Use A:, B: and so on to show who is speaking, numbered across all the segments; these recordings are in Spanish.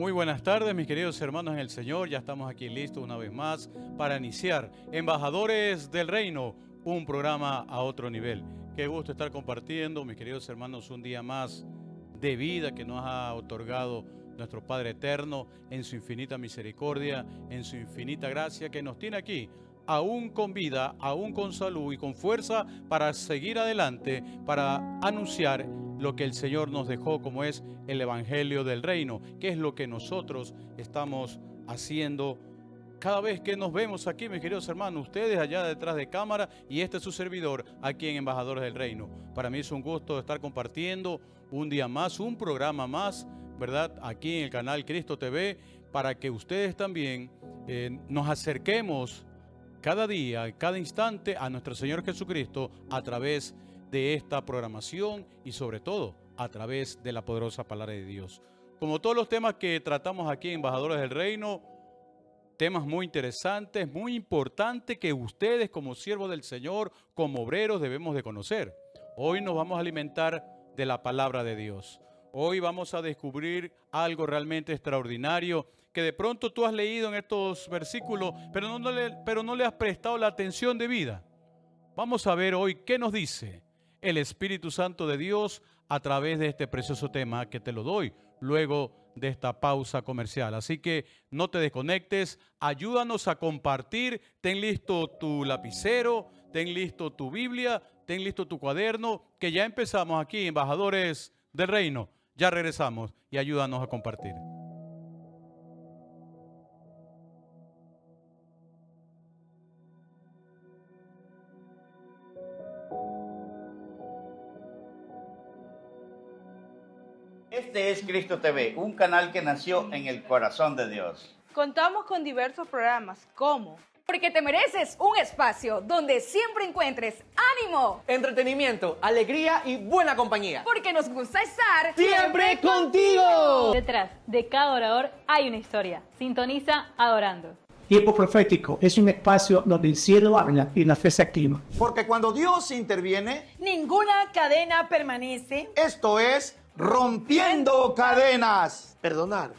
A: Muy buenas tardes, mis queridos hermanos en el Señor. Ya estamos aquí listos una vez más para iniciar Embajadores del Reino, un programa a otro nivel. Qué gusto estar compartiendo, mis queridos hermanos, un día más de vida que nos ha otorgado nuestro Padre Eterno en su infinita misericordia, en su infinita gracia que nos tiene aquí, aún con vida, aún con salud y con fuerza para seguir adelante, para anunciar lo que el Señor nos dejó, como es el Evangelio del Reino, que es lo que nosotros estamos haciendo cada vez que nos vemos aquí, mis queridos hermanos, ustedes allá detrás de cámara y este es su servidor aquí en Embajadores del Reino. Para mí es un gusto estar compartiendo un día más, un programa más, ¿verdad? Aquí en el canal Cristo TV, para que ustedes también nos acerquemos cada día, cada instante a nuestro Señor Jesucristo a través de esta programación y sobre todo a través de la poderosa palabra de Dios. Como todos los temas que tratamos aquí en Embajadores del Reino, temas muy interesantes, muy importantes que ustedes como siervos del Señor, como obreros debemos de conocer. Hoy nos vamos a alimentar de la palabra de Dios. Hoy vamos a descubrir algo realmente extraordinario que de pronto tú has leído en estos versículos, pero no le has prestado la atención debida. Vamos a ver hoy qué nos dice el Espíritu Santo de Dios a través de este precioso tema que te lo doy luego de esta pausa comercial. Así que no te desconectes, ayúdanos a compartir, ten listo tu lapicero, ten listo tu Biblia, ten listo tu cuaderno, que ya empezamos aquí, Embajadores del Reino. Ya regresamos y ayúdanos a compartir.
B: Este es Cristo TV, un canal que nació en el corazón de Dios.
C: Contamos con diversos programas como
D: Porque te mereces un espacio donde siempre encuentres ánimo,
E: entretenimiento, alegría y buena compañía.
D: porque nos gusta estar
E: ¡Siempre contigo!
F: Detrás de cada orador hay una historia. Sintoniza Adorando.
G: Tiempo profético es un espacio donde el cielo habla y la fe se activa.
H: Porque cuando Dios interviene,
I: ninguna cadena permanece.
H: esto es rompiendo cadenas.
J: Perdonar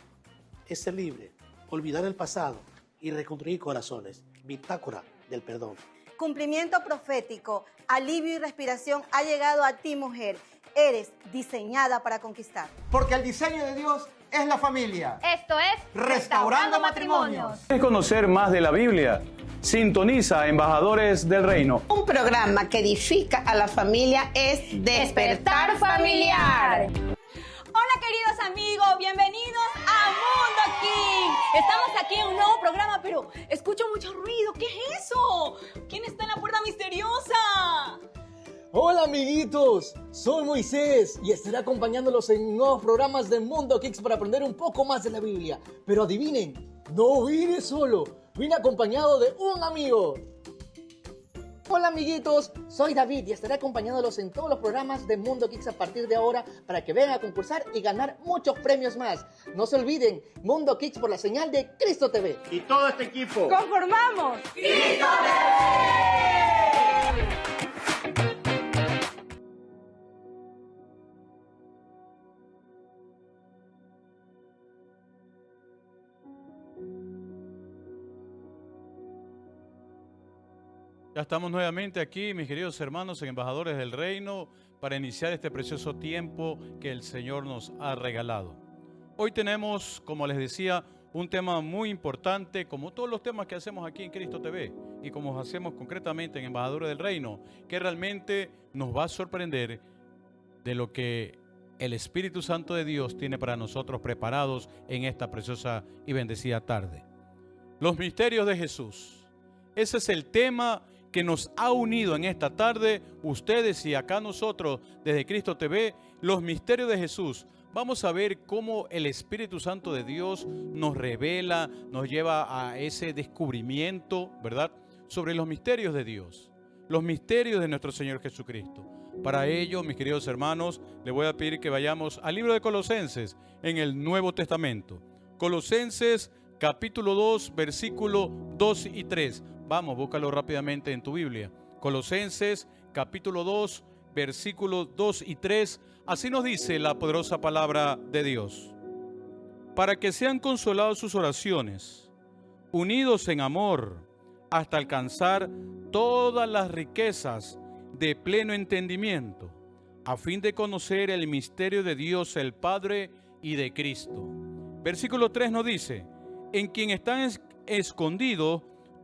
J: es ser libre, olvidar el pasado y reconstruir corazones. Bitácora del perdón.
K: Cumplimiento profético, alivio y respiración ha llegado a ti, mujer. Eres diseñada para conquistar.
H: Porque el diseño de Dios es la familia.
L: Esto es
H: Restaurando Matrimonios.
A: ¿Quieres conocer más de la Biblia? Sintoniza Embajadores del Reino.
M: Un programa que edifica a la familia es Despertar Familiar.
D: Hola queridos amigos, bienvenidos a Mundo King. Estamos aquí en un nuevo programa, pero escucho mucho ruido. ¿Qué es eso? ¿Quién está en la puerta misteriosa?
E: Hola amiguitos, soy Moisés y estaré acompañándolos en nuevos programas de Mundo Kicks para aprender un poco más de la Biblia. Pero adivinen, no vine solo, vine acompañado de un amigo. Hola amiguitos, soy David y estaré acompañándolos en todos los programas de Mundo Kicks a partir de ahora para que vengan a concursar y ganar muchos premios más. No se olviden, Mundo Kicks por la señal de Cristo TV.
B: Y todo este equipo
C: conformamos
D: ¡Cristo TV!
A: Ya estamos nuevamente aquí, mis queridos hermanos, en Embajadores del Reino, para iniciar este precioso tiempo que el Señor nos ha regalado. Hoy tenemos, como les decía, un tema muy importante, como todos los temas que hacemos aquí en Cristo TV y como hacemos concretamente en Embajadores del Reino, que realmente nos va a sorprender de lo que el Espíritu Santo de Dios tiene para nosotros preparados en esta preciosa y bendecida tarde. Los misterios de Jesús. Ese es el tema que nos ha unido en esta tarde, ustedes y acá nosotros desde Cristo TV, los misterios de Jesús. Vamos a ver cómo el Espíritu Santo de Dios nos revela, nos lleva a ese descubrimiento, ¿verdad?, sobre los misterios de Dios, los misterios de nuestro Señor Jesucristo. Para ello, mis queridos hermanos, les voy a pedir que vayamos al libro de Colosenses en el Nuevo Testamento. Colosenses capítulo 2, versículo 2 y 3. Vamos, búscalo rápidamente en tu Biblia. Colosenses capítulo 2, versículos 2 y 3. Así nos dice la poderosa palabra de Dios. para que sean consolados sus oraciones, unidos en amor, hasta alcanzar todas las riquezas de pleno entendimiento, a fin de conocer el misterio de Dios el Padre y de Cristo. Versículo 3 nos dice, en quien están escondidos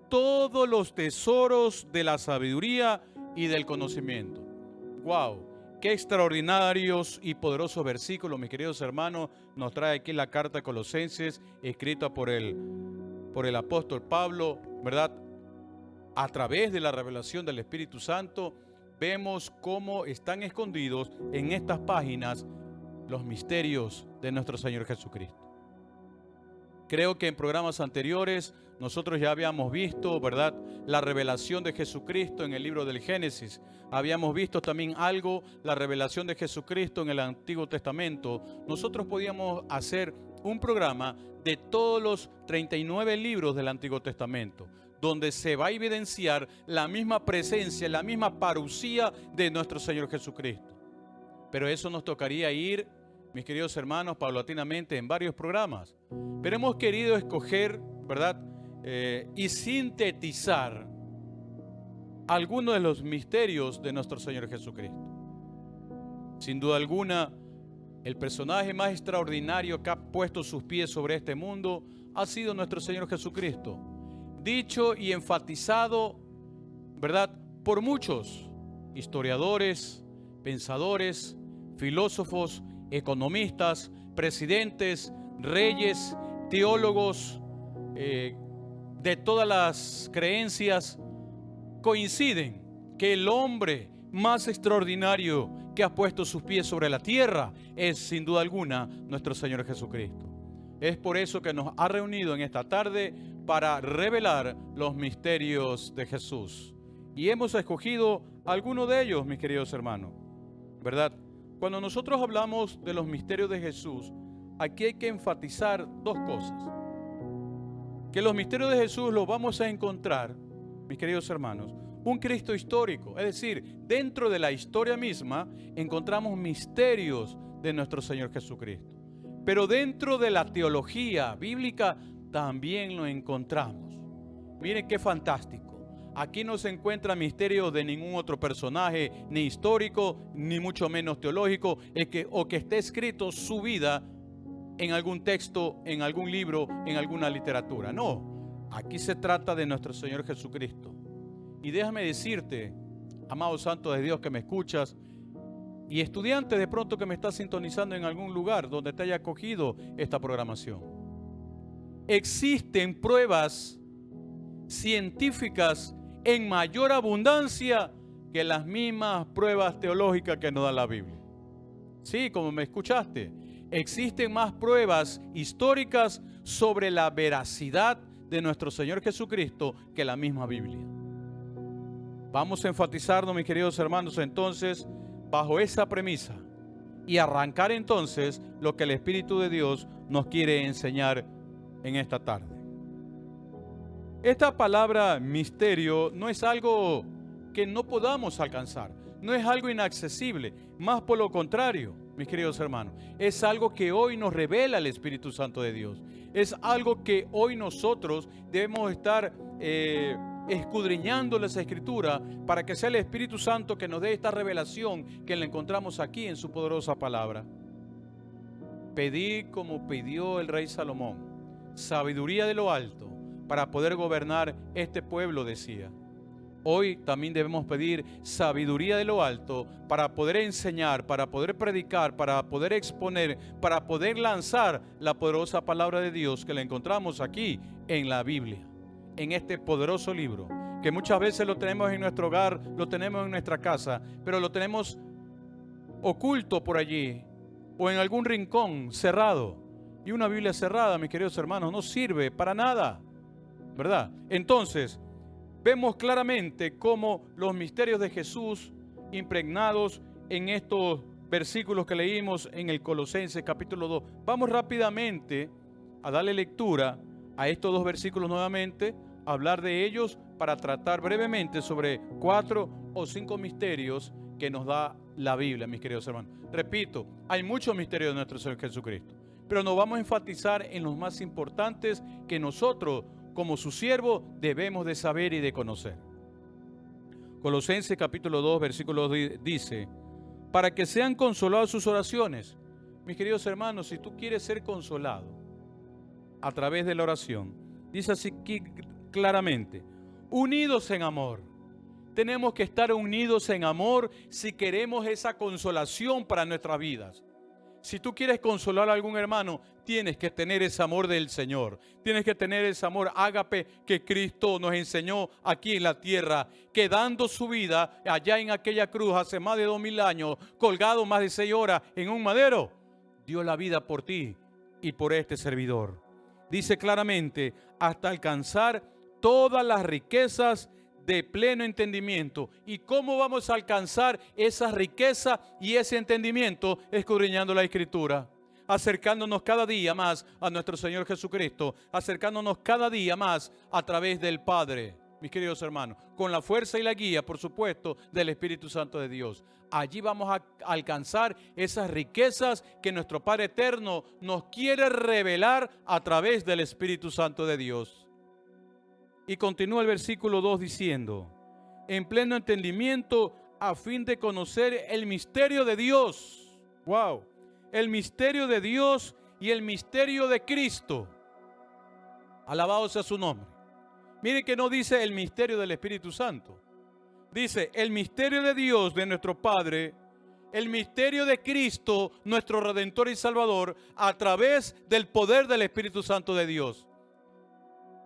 A: todos los tesoros de la sabiduría y del conocimiento. ¡Wow! Qué extraordinarios y poderosos versículos, mis queridos hermanos, nos trae aquí la carta a Colosenses, escrita por el apóstol Pablo, ¿verdad? A través de la revelación del Espíritu Santo, vemos cómo están escondidos en estas páginas los misterios de nuestro Señor Jesucristo. Creo que en programas anteriores nosotros ya habíamos visto, ¿verdad?, la revelación de Jesucristo en el libro del Génesis. Habíamos visto también algo, la revelación de Jesucristo en el Antiguo Testamento. Nosotros podíamos hacer un programa de todos los 39 libros del Antiguo Testamento, donde se va a evidenciar la misma presencia, la misma parucía de nuestro Señor Jesucristo. Pero eso nos tocaría ir, mis queridos hermanos, paulatinamente en varios programas. Pero hemos querido escoger, ¿verdad?, y sintetizar algunos de los misterios de nuestro Señor Jesucristo. Sin duda alguna, el personaje más extraordinario que ha puesto sus pies sobre este mundo ha sido nuestro Señor Jesucristo. Dicho y enfatizado, ¿verdad?, por muchos historiadores, pensadores, filósofos, economistas, presidentes, reyes, teólogos, de todas las creencias, coinciden que el hombre más extraordinario que ha puesto sus pies sobre la tierra es, sin duda alguna, nuestro Señor Jesucristo. Es por eso que nos ha reunido en esta tarde para revelar los misterios de Jesús. Y hemos escogido algunos de ellos, mis queridos hermanos, ¿verdad? Cuando nosotros hablamos de los misterios de Jesús, aquí hay que enfatizar dos cosas. Que los misterios de Jesús los vamos a encontrar, mis queridos hermanos, un Cristo histórico. Es decir, dentro de la historia misma encontramos misterios de nuestro Señor Jesucristo. Pero dentro de la teología bíblica también lo encontramos. Miren qué fantástico. Aquí no se encuentra misterio de ningún otro personaje, ni histórico, ni mucho menos teológico, o que esté escrito su vida en algún texto, en algún libro, en alguna literatura. No, aquí se trata de nuestro Señor Jesucristo. Y déjame decirte, amado santo de Dios que me escuchas, y estudiante de pronto que me está sintonizando en algún lugar donde te haya acogido esta programación. Existen pruebas científicas en mayor abundancia que las mismas pruebas teológicas que nos da la Biblia. Sí, como me escuchaste, existen más pruebas históricas sobre la veracidad de nuestro Señor Jesucristo que la misma Biblia. Vamos a enfatizarnos, mis queridos hermanos, entonces, bajo esa premisa y arrancar entonces lo que el Espíritu de Dios nos quiere enseñar en esta tarde. Esta palabra misterio no es algo que no podamos alcanzar, no es algo inaccesible, más por lo contrario, mis queridos hermanos, es algo que hoy nos revela el Espíritu Santo de Dios, es algo que hoy nosotros debemos estar escudriñando las Escrituras para que sea el Espíritu Santo que nos dé esta revelación que la encontramos aquí en su poderosa palabra. Pedí como pidió el rey Salomón, sabiduría de lo alto para poder gobernar este pueblo, decía. Hoy también debemos pedir sabiduría de lo alto para poder enseñar, para poder predicar, para poder exponer, para poder lanzar la poderosa palabra de Dios que la encontramos aquí en la Biblia, en este poderoso libro, que muchas veces lo tenemos en nuestro hogar, lo tenemos en nuestra casa, pero lo tenemos oculto por allí o en algún rincón cerrado. Y una Biblia cerrada, mis queridos hermanos, no sirve para nada, ¿verdad? Entonces, vemos claramente cómo los misterios de Jesús impregnados en estos versículos que leímos en el Colosenses capítulo 2. Vamos rápidamente a darle lectura a estos dos versículos nuevamente, a hablar de ellos para tratar brevemente sobre 4 o 5 misterios que nos da la Biblia, mis queridos hermanos. Repito, hay muchos misterios de nuestro Señor Jesucristo, pero nos vamos a enfatizar en los más importantes que nosotros, como su siervo, debemos de saber y de conocer. Colosenses capítulo 2, versículo 2 dice, para que sean consolados sus oraciones. Mis queridos hermanos, si tú quieres ser consolado a través de la oración, dice así claramente, unidos en amor. Tenemos que estar unidos en amor si queremos esa consolación para nuestras vidas. Si tú quieres consolar a algún hermano, tienes que tener ese amor del Señor. Tienes que tener ese amor ágape que Cristo nos enseñó aquí en la tierra, que dando su vida allá en aquella cruz hace más de 2000 años, colgado más de 6 horas en un madero, dio la vida por ti y por este servidor. Dice claramente, hasta alcanzar todas las riquezas de pleno entendimiento. ¿Y cómo vamos a alcanzar esa riqueza y ese entendimiento? Escudriñando la Escritura, acercándonos cada día más a nuestro Señor Jesucristo, acercándonos cada día más a través del Padre, mis queridos hermanos, con la fuerza y la guía, por supuesto, del Espíritu Santo de Dios. Allí vamos a alcanzar esas riquezas que nuestro Padre Eterno nos quiere revelar a través del Espíritu Santo de Dios. Y continúa el versículo 2 diciendo, en pleno entendimiento a fin de conocer el misterio de Dios. ¡Wow! El misterio de Dios y el misterio de Cristo. Alabado sea su nombre. Miren que no dice el misterio del Espíritu Santo. Dice el misterio de Dios, de nuestro Padre, el misterio de Cristo, nuestro Redentor y Salvador, a través del poder del Espíritu Santo de Dios.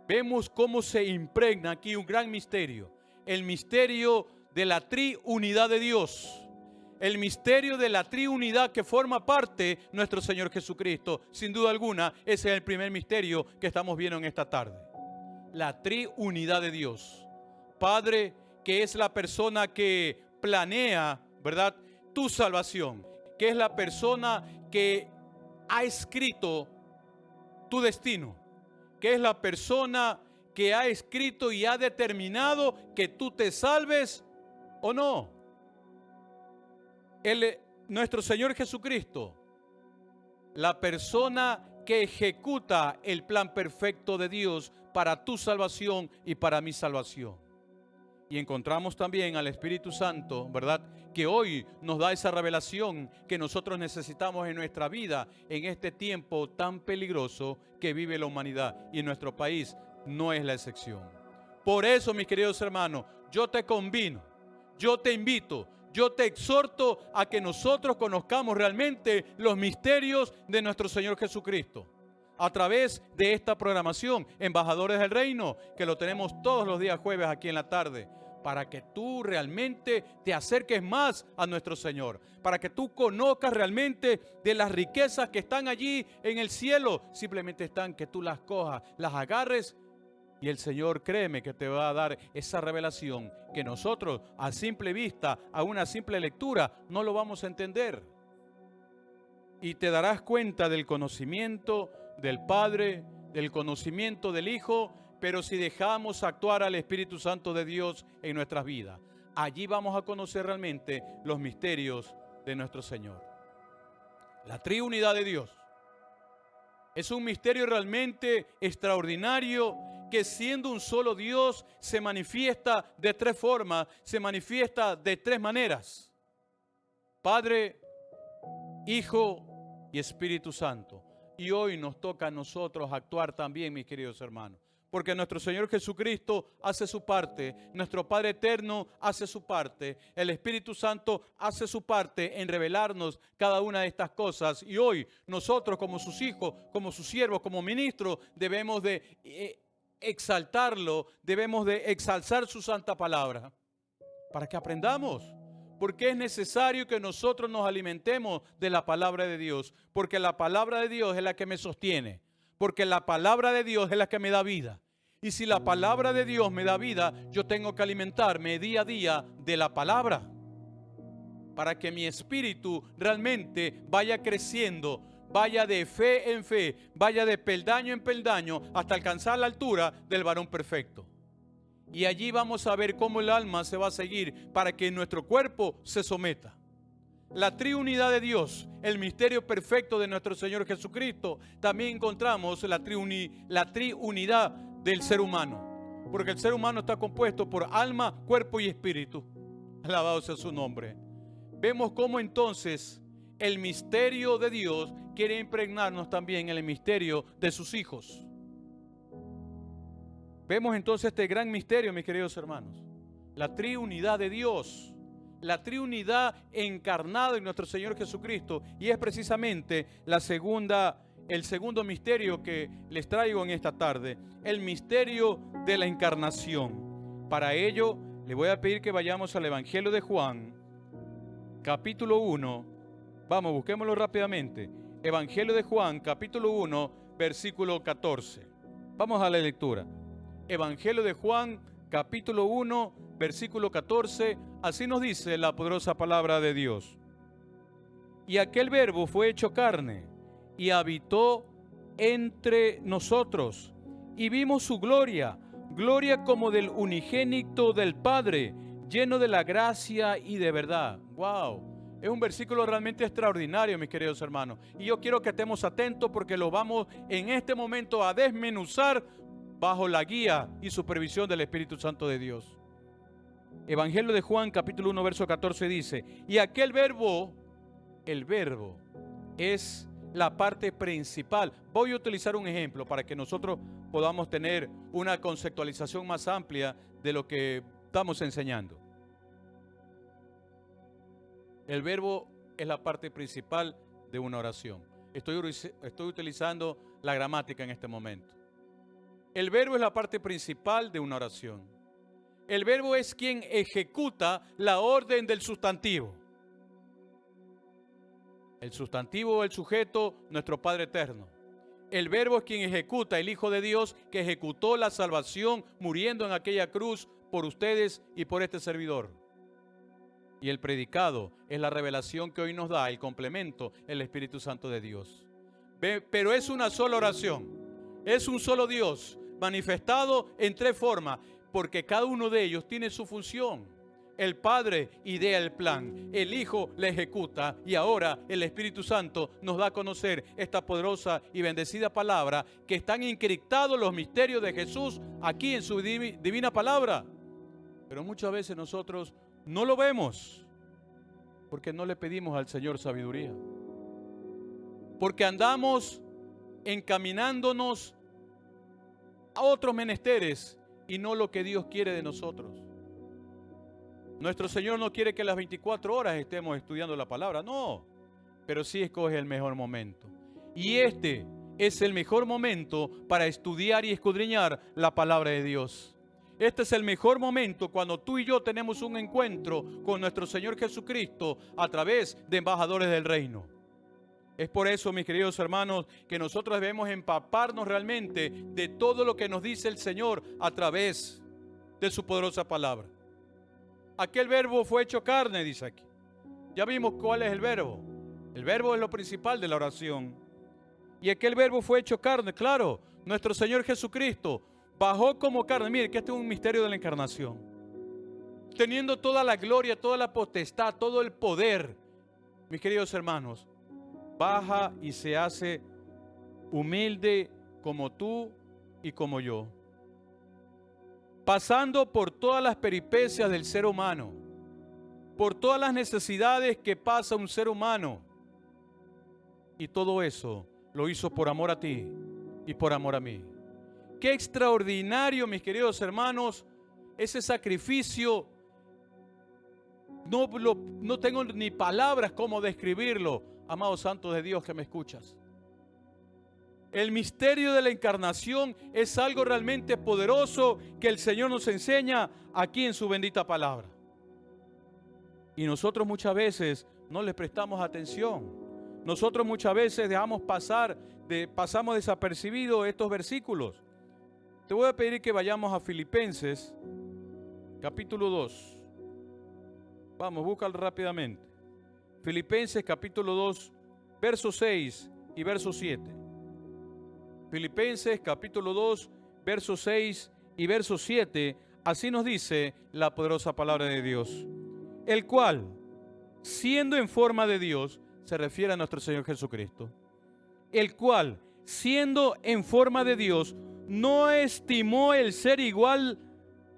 A: Vemos cómo se impregna aquí un gran misterio. El misterio de la triunidad de Dios. El misterio de la triunidad que forma parte nuestro Señor Jesucristo. Sin duda alguna, ese es el primer misterio que estamos viendo en esta tarde. La triunidad de Dios. Padre, que es la persona que planea, ¿verdad?, tu salvación. Que es la persona que ha escrito tu destino. Que es la persona que ha escrito y ha determinado que tú te salves o no. Nuestro Señor Jesucristo, la persona que ejecuta el plan perfecto de Dios para tu salvación y para mi salvación. Y encontramos también al Espíritu Santo, ¿verdad?, que hoy nos da esa revelación que nosotros necesitamos en nuestra vida en este tiempo tan peligroso que vive la humanidad. Y nuestro país no es la excepción. Por eso, mis queridos hermanos, yo te convino, yo te invito, yo te exhorto a que nosotros conozcamos realmente los misterios de nuestro Señor Jesucristo. A través de esta programación, Embajadores del Reino, que lo tenemos todos los días jueves aquí en la tarde, para que tú realmente te acerques más a nuestro Señor, para que tú conozcas realmente de las riquezas que están allí en el cielo. Simplemente están que tú las cojas, las agarres y el Señor, créeme, que te va a dar esa revelación que nosotros a simple vista, a una simple lectura, no lo vamos a entender. Y te darás cuenta del conocimiento del Padre, del conocimiento del Hijo, pero si dejamos actuar al Espíritu Santo de Dios en nuestras vidas, allí vamos a conocer realmente los misterios de nuestro Señor. La triunidad de Dios es un misterio realmente extraordinario que, siendo un solo Dios, se manifiesta de 3 formas, se manifiesta de 3 maneras: Padre, Hijo y Espíritu Santo. Y hoy nos toca a nosotros actuar también, mis queridos hermanos, porque nuestro Señor Jesucristo hace su parte, nuestro Padre Eterno hace su parte, el Espíritu Santo hace su parte en revelarnos cada una de estas cosas. Y hoy nosotros, como sus hijos, como sus siervos, como ministros, debemos de exaltarlo, debemos de exalzar su santa palabra para que aprendamos. Porque es necesario que nosotros nos alimentemos de la palabra de Dios, porque la palabra de Dios es la que me sostiene, porque la palabra de Dios es la que me da vida. Y si la palabra de Dios me da vida, yo tengo que alimentarme día a día de la palabra, para que mi espíritu realmente vaya creciendo, vaya de fe en fe, vaya de peldaño en peldaño, hasta alcanzar la altura del varón perfecto. Y allí vamos a ver cómo el alma se va a seguir para que nuestro cuerpo se someta. la triunidad de Dios, el misterio perfecto de nuestro Señor Jesucristo, también encontramos la triunidad del ser humano. Porque el ser humano está compuesto por alma, cuerpo y espíritu. Alabado sea su nombre. Vemos cómo entonces el misterio de Dios quiere impregnarnos también en el misterio de sus hijos. Vemos entonces este gran misterio, mis queridos hermanos. La triunidad de Dios. La triunidad encarnada en nuestro Señor Jesucristo. Y es precisamente el segundo misterio que les traigo en esta tarde. El misterio de la encarnación. Para ello, le voy a pedir que vayamos al Evangelio de Juan, capítulo 1. Vamos, busquémoslo rápidamente. Evangelio de Juan, capítulo 1, versículo 14. Vamos a la lectura. Evangelio de Juan, capítulo 1, versículo 14. Así nos dice la poderosa palabra de Dios. Y aquel verbo fue hecho carne y habitó entre nosotros. Y vimos su gloria, gloria como del unigénito del Padre, lleno de la gracia y de verdad. ¡Wow! Es un versículo realmente extraordinario, mis queridos hermanos. Y yo quiero que estemos atentos porque lo vamos en este momento a desmenuzar bajo la guía y supervisión del Espíritu Santo de Dios. Evangelio de Juan, capítulo 1, verso 14 dice, y aquel verbo, el verbo, es la parte principal. Voy a utilizar un ejemplo para que nosotros podamos tener una conceptualización más amplia de lo que estamos enseñando. El verbo es la parte principal de una oración. Estoy utilizando la gramática en este momento. El verbo es la parte principal de una oración. El verbo es quien ejecuta la orden del sustantivo. El sustantivo, el sujeto, nuestro Padre eterno. El verbo es quien ejecuta, el Hijo de Dios, que ejecutó la salvación muriendo en aquella cruz por ustedes y por este servidor. Y el predicado es la revelación que hoy nos da, el complemento, el Espíritu Santo de Dios. Pero es una sola oración. Es un solo Dios manifestado en tres formas, porque cada uno de ellos tiene su función. El Padre idea el plan, el Hijo la ejecuta y ahora el Espíritu Santo nos da a conocer esta poderosa y bendecida palabra que están encriptados los misterios de Jesús aquí en su divina palabra. Pero muchas veces nosotros no lo vemos porque no le pedimos al Señor sabiduría. Porque andamos encaminándonos a otros menesteres y no lo que Dios quiere de nosotros. Nuestro Señor no quiere que las 24 horas estemos estudiando la palabra, no, pero sí escoge el mejor momento. Y este es el mejor momento para estudiar y escudriñar la palabra de Dios. Este es el mejor momento cuando tú y yo tenemos un encuentro con nuestro Señor Jesucristo a través de embajadores del reino. Es por eso, mis queridos hermanos, que nosotros debemos empaparnos realmente de todo lo que nos dice el Señor a través de su poderosa palabra. Aquel verbo fue hecho carne, dice aquí. Ya vimos cuál es el verbo. El verbo es lo principal de la oración. Y aquel verbo fue hecho carne, claro. Nuestro Señor Jesucristo bajó como carne. Mire que este es un misterio de la encarnación. Teniendo toda la gloria, toda la potestad, todo el poder, mis queridos hermanos, baja y se hace humilde como tú y como yo. Pasando por todas las peripecias del ser humano, por todas las necesidades que pasa un ser humano. Y todo eso lo hizo por amor a ti y por amor a mí. Qué extraordinario, mis queridos hermanos, ese sacrificio. No tengo ni palabras como describirlo, amados santos de Dios que me escuchas. El misterio de la encarnación es algo realmente poderoso que el Señor nos enseña aquí en su bendita palabra. Y nosotros muchas veces no les prestamos atención. Nosotros muchas veces pasamos desapercibidos estos versículos. Te voy a pedir que vayamos a Filipenses, capítulo 2. Vamos, búscalo rápidamente. Filipenses, capítulo 2, verso 6 y verso 7. Filipenses capítulo 2, versos 6 y verso 7, así nos dice la poderosa palabra de Dios. El cual, siendo en forma de Dios, se refiere a nuestro Señor Jesucristo, el cual, siendo en forma de Dios, no estimó el ser igual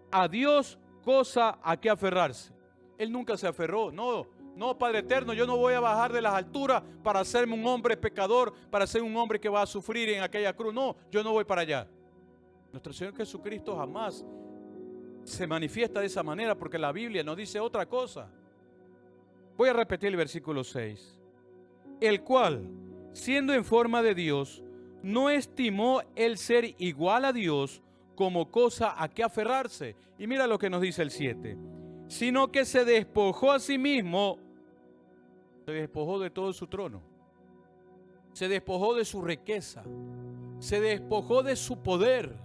A: a Dios cosa a que aferrarse. Él nunca se aferró. No, Padre eterno, yo no voy a bajar de las alturas para hacerme un hombre pecador, para ser un hombre que va a sufrir en aquella cruz. No, yo no voy para allá. Nuestro Señor Jesucristo jamás se manifiesta de esa manera, porque la Biblia nos dice otra cosa. Voy a repetir el versículo 6. El cual, siendo en forma de Dios, no estimó el ser igual a Dios como cosa a que aferrarse. Y mira lo que nos dice el 7. Sino que se despojó a sí mismo, se despojó de todo su trono, se despojó de su riqueza, se despojó de su poder,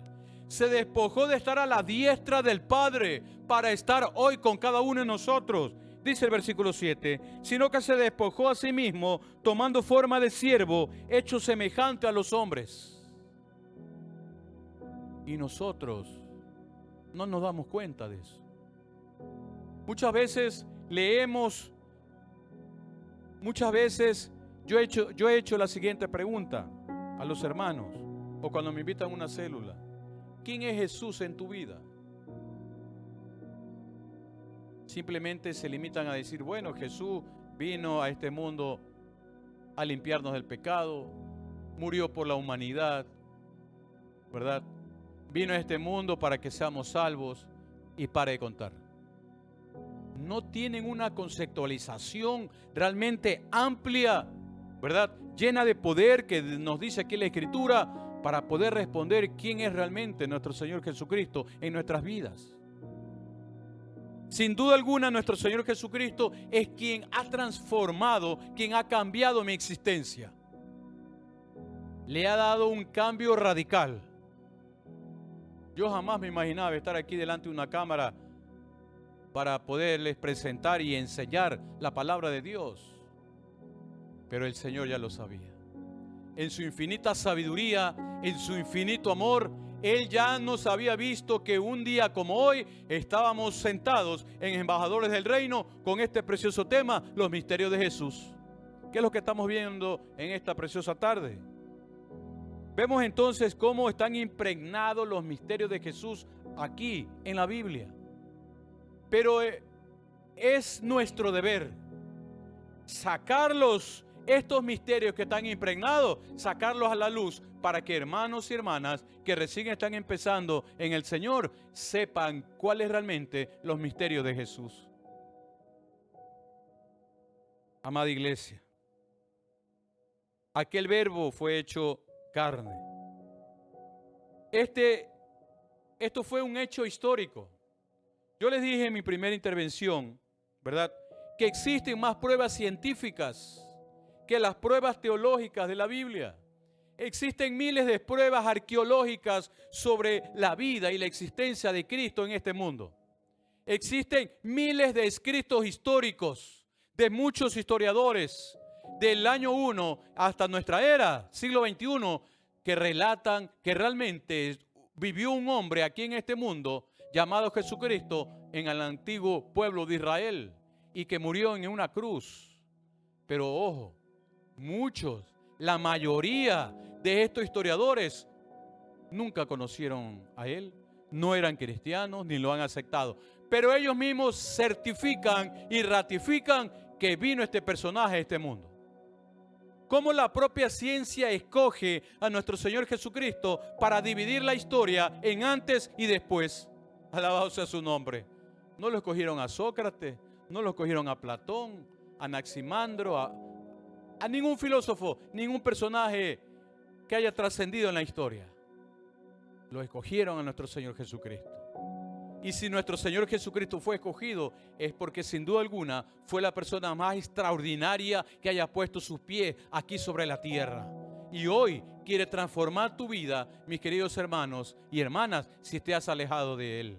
A: se despojó de estar a la diestra del Padre para estar hoy con cada uno de nosotros. Dice el versículo 7, sino que se despojó a sí mismo, tomando forma de siervo, hecho semejante a los hombres. Y nosotros no nos damos cuenta de eso. Muchas veces leemos, yo he hecho la siguiente pregunta a los hermanos, o cuando me invitan a una célula: ¿quién es Jesús en tu vida? Simplemente se limitan a decir, bueno, Jesús vino a este mundo a limpiarnos del pecado, murió por la humanidad, ¿verdad? Vino a este mundo para que seamos salvos, y para de contar. No tienen una conceptualización realmente amplia, ¿verdad? Llena de poder, que nos dice aquí la Escritura, para poder responder quién es realmente nuestro Señor Jesucristo en nuestras vidas. Sin duda alguna, nuestro Señor Jesucristo es quien ha transformado, quien ha cambiado mi existencia. Le ha dado un cambio radical. Yo jamás me imaginaba estar aquí delante de una cámara para poderles presentar y enseñar la palabra de Dios. Pero el Señor ya lo sabía. En su infinita sabiduría, en su infinito amor, Él ya nos había visto que un día como hoy estábamos sentados en Embajadores del Reino con este precioso tema, los misterios de Jesús. ¿Qué es lo que estamos viendo en esta preciosa tarde? Vemos entonces cómo están impregnados los misterios de Jesús aquí en la Biblia. Pero es nuestro deber sacarlos, estos misterios que están impregnados, sacarlos a la luz para que hermanos y hermanas que recién están empezando en el Señor sepan cuáles realmente los misterios de Jesús. Amada iglesia, aquel verbo fue hecho carne. Esto fue un hecho histórico. Yo les dije en mi primera intervención, ¿verdad?, que existen más pruebas científicas que las pruebas teológicas de la Biblia. Existen miles de pruebas arqueológicas sobre la vida y la existencia de Cristo en este mundo. Existen miles de escritos históricos de muchos historiadores del año 1 hasta nuestra era, siglo XXI, que relatan que realmente vivió un hombre aquí en este mundo llamado Jesucristo en el antiguo pueblo de Israel y que murió en una cruz. Pero ojo, muchos, la mayoría de estos historiadores nunca conocieron a Él, no eran cristianos ni lo han aceptado. Pero ellos mismos certifican y ratifican que vino este personaje a este mundo. Cómo la propia ciencia escoge a nuestro Señor Jesucristo para dividir la historia en antes y después. Alabado sea su nombre. No lo escogieron a Sócrates, no lo escogieron a Platón, a Anaximandro, a ningún filósofo, ningún personaje que haya trascendido en la historia. Lo escogieron a nuestro Señor Jesucristo. Y si nuestro Señor Jesucristo fue escogido, es porque sin duda alguna fue la persona más extraordinaria que haya puesto sus pies aquí sobre la tierra. Y hoy quiere transformar tu vida, mis queridos hermanos y hermanas, si te has alejado de Él.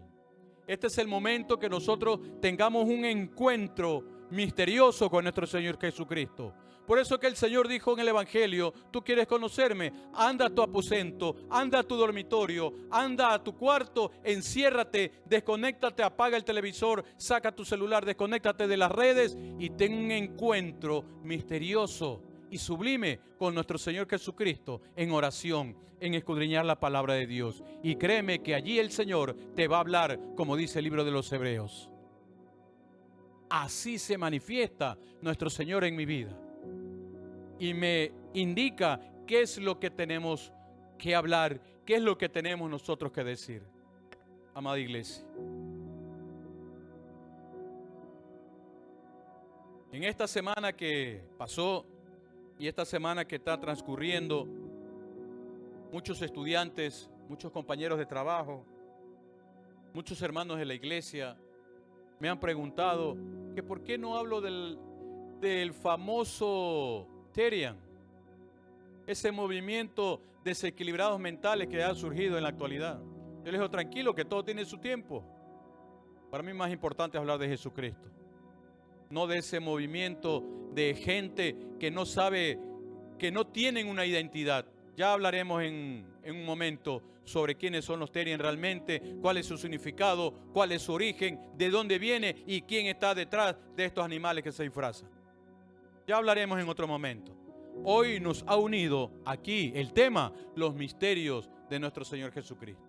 A: Este es el momento que nosotros tengamos un encuentro, misterioso con nuestro Señor Jesucristo. Por eso que el Señor dijo en el Evangelio: tú quieres conocerme, anda a tu aposento, anda a tu dormitorio, anda a tu cuarto, enciérrate, desconéctate, apaga el televisor, saca tu celular, desconéctate de las redes y ten un encuentro misterioso y sublime con nuestro Señor Jesucristo en oración, en escudriñar la palabra de Dios. Y créeme que allí el Señor te va a hablar, como dice el libro de los Hebreos. Así se manifiesta nuestro Señor en mi vida. Y me indica qué es lo que tenemos que hablar, qué es lo que tenemos nosotros que decir. Amada iglesia, en esta semana que pasó y esta semana que está transcurriendo, muchos estudiantes, muchos compañeros de trabajo, muchos hermanos de la iglesia me han preguntado que por qué no hablo del famoso Terian, ese movimiento de desequilibrados mentales que ha surgido en la actualidad. Yo les digo, tranquilo, que todo tiene su tiempo. Para mí más importante es hablar de Jesucristo, no de ese movimiento de gente que no sabe, que no tienen una identidad. Ya hablaremos en un momento sobre quiénes son los Terian realmente, cuál es su significado, cuál es su origen, de dónde viene y quién está detrás de estos animales que se disfrazan. Ya hablaremos en otro momento. Hoy nos ha unido aquí el tema, los misterios de nuestro Señor Jesucristo.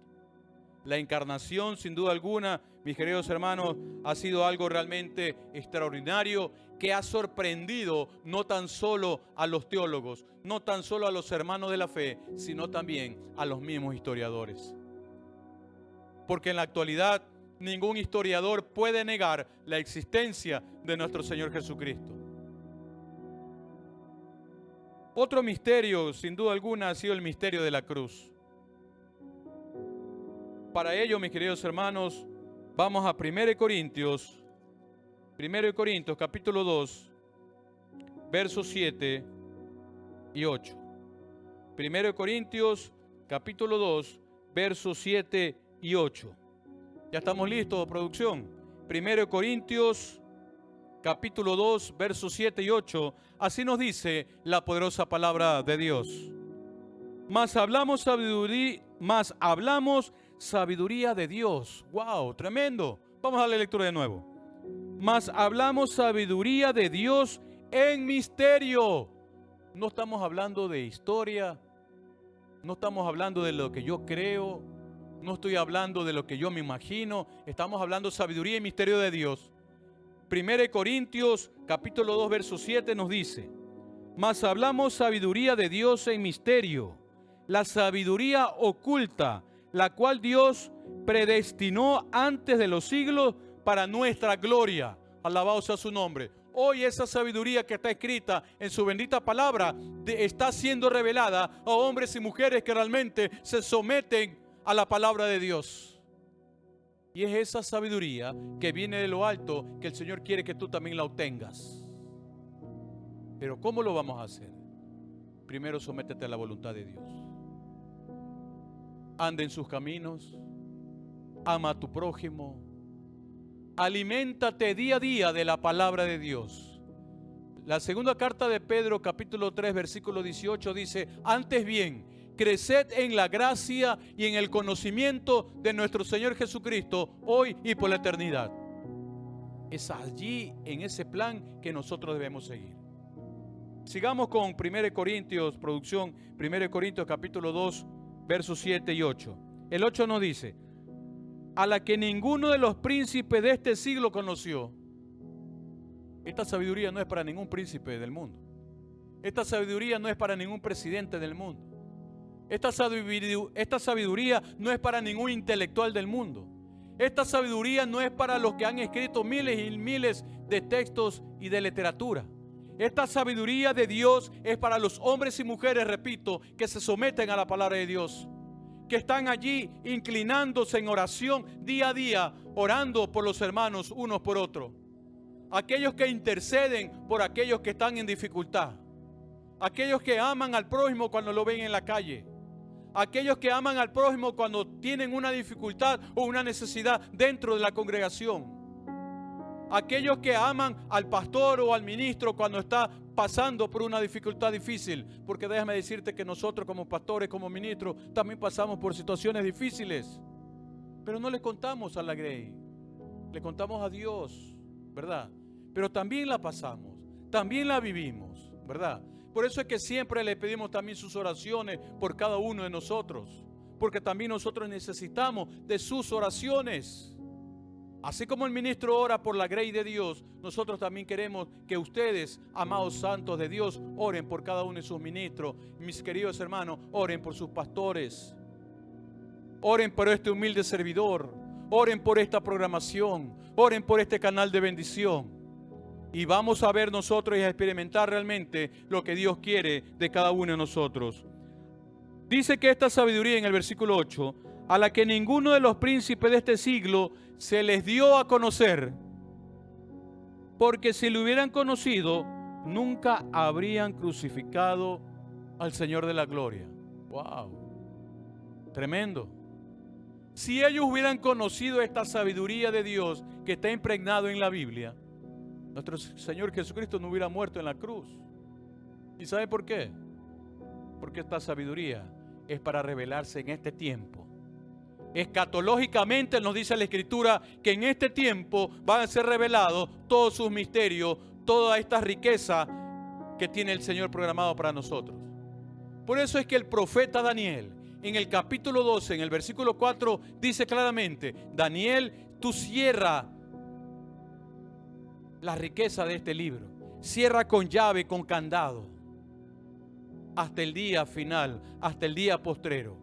A: La encarnación, sin duda alguna, mis queridos hermanos, ha sido algo realmente extraordinario que ha sorprendido no tan solo a los teólogos, no tan solo a los hermanos de la fe, sino también a los mismos historiadores. Porque en la actualidad ningún historiador puede negar la existencia de nuestro Señor Jesucristo. Otro misterio, sin duda alguna, ha sido el misterio de la cruz. Para ello, mis queridos hermanos, vamos a 1 Corintios capítulo 2, versos 7 y 8. 1 Corintios capítulo 2, versos 7 y 8. ¿Ya estamos listos, producción? 1 Corintios capítulo 2, versos 7 y 8. Así nos dice la poderosa palabra de Dios. Mas hablamos sabiduría de Dios. ¡Wow! Tremendo. Vamos a la lectura de nuevo. Mas hablamos sabiduría de Dios en misterio. No estamos hablando de historia. No estamos hablando de lo que yo creo. No estoy hablando de lo que yo me imagino. Estamos hablando sabiduría y misterio de Dios. 1 Corintios capítulo 2, verso 7 nos dice: mas hablamos sabiduría de Dios en misterio, la sabiduría oculta, la cual Dios predestinó antes de los siglos para nuestra gloria. Alabado sea su nombre. Hoy esa sabiduría que está escrita en su bendita palabra está siendo revelada a hombres y mujeres que realmente se someten a la palabra de Dios. Y es esa sabiduría que viene de lo alto que el Señor quiere que tú también la obtengas. Pero ¿cómo lo vamos a hacer? Primero sométete a la voluntad de Dios. Anda en sus caminos. Ama a tu prójimo. Aliméntate día a día de la palabra de Dios. La segunda carta de Pedro, capítulo 3, versículo 18 dice: antes bien, creced en la gracia y en el conocimiento de nuestro Señor Jesucristo, hoy y por la eternidad. Es allí, en ese plan, que nosotros debemos seguir. Sigamos con 1 Corintios, producción, 1 Corintios capítulo 2, versos 7 y 8. El 8 nos dice: a la que ninguno de los príncipes de este siglo conoció. Esta sabiduría no es para ningún príncipe del mundo. Esta sabiduría no es para ningún presidente del mundo. Esta sabiduría no es para ningún intelectual del mundo. Esta sabiduría no es para los que han escrito miles y miles de textos y de literatura. Esta sabiduría de Dios es para los hombres y mujeres, repito, que se someten a la palabra de Dios, que están allí inclinándose en oración día a día, orando por los hermanos unos por otros. Aquellos que interceden por aquellos que están en dificultad. Aquellos que aman al prójimo cuando lo ven en la calle. Aquellos que aman al prójimo cuando tienen una dificultad o una necesidad dentro de la congregación. aquellos que aman al pastor o al ministro cuando está pasando por una dificultad difícil, porque déjame decirte que nosotros como pastores, como ministros, también pasamos por situaciones difíciles, pero no le contamos a la Grey, le contamos a Dios, ¿verdad? Pero también la pasamos, también la vivimos, ¿verdad? Por eso es que siempre le pedimos también sus oraciones por cada uno de nosotros, porque también nosotros necesitamos de sus oraciones. Así como el ministro ora por la Grey de Dios, nosotros también queremos que ustedes, amados santos de Dios, oren por cada uno de sus ministros. Mis queridos hermanos, oren por sus pastores. Oren por este humilde servidor. Oren por esta programación. Oren por este canal de bendición. Y vamos a ver nosotros y a experimentar realmente lo que Dios quiere de cada uno de nosotros. Dice que esta sabiduría en el versículo 8, a la que ninguno de los príncipes de este siglo se les dio a conocer, porque si lo hubieran conocido, nunca habrían crucificado al Señor de la gloria. ¡Wow! Tremendo. Si ellos hubieran conocido esta sabiduría de Dios que está impregnado en la Biblia, nuestro Señor Jesucristo no hubiera muerto en la cruz. ¿Y sabe por qué? Porque esta sabiduría es para revelarse en este tiempo. Escatológicamente nos dice la Escritura que en este tiempo van a ser revelados todos sus misterios, toda esta riqueza que tiene el Señor programado para nosotros. Por eso es que el profeta Daniel, en el capítulo 12, en el versículo 4, dice claramente: Daniel, tú cierra la riqueza de este libro, cierra con llave, con candado, hasta el día final, hasta el día postrero,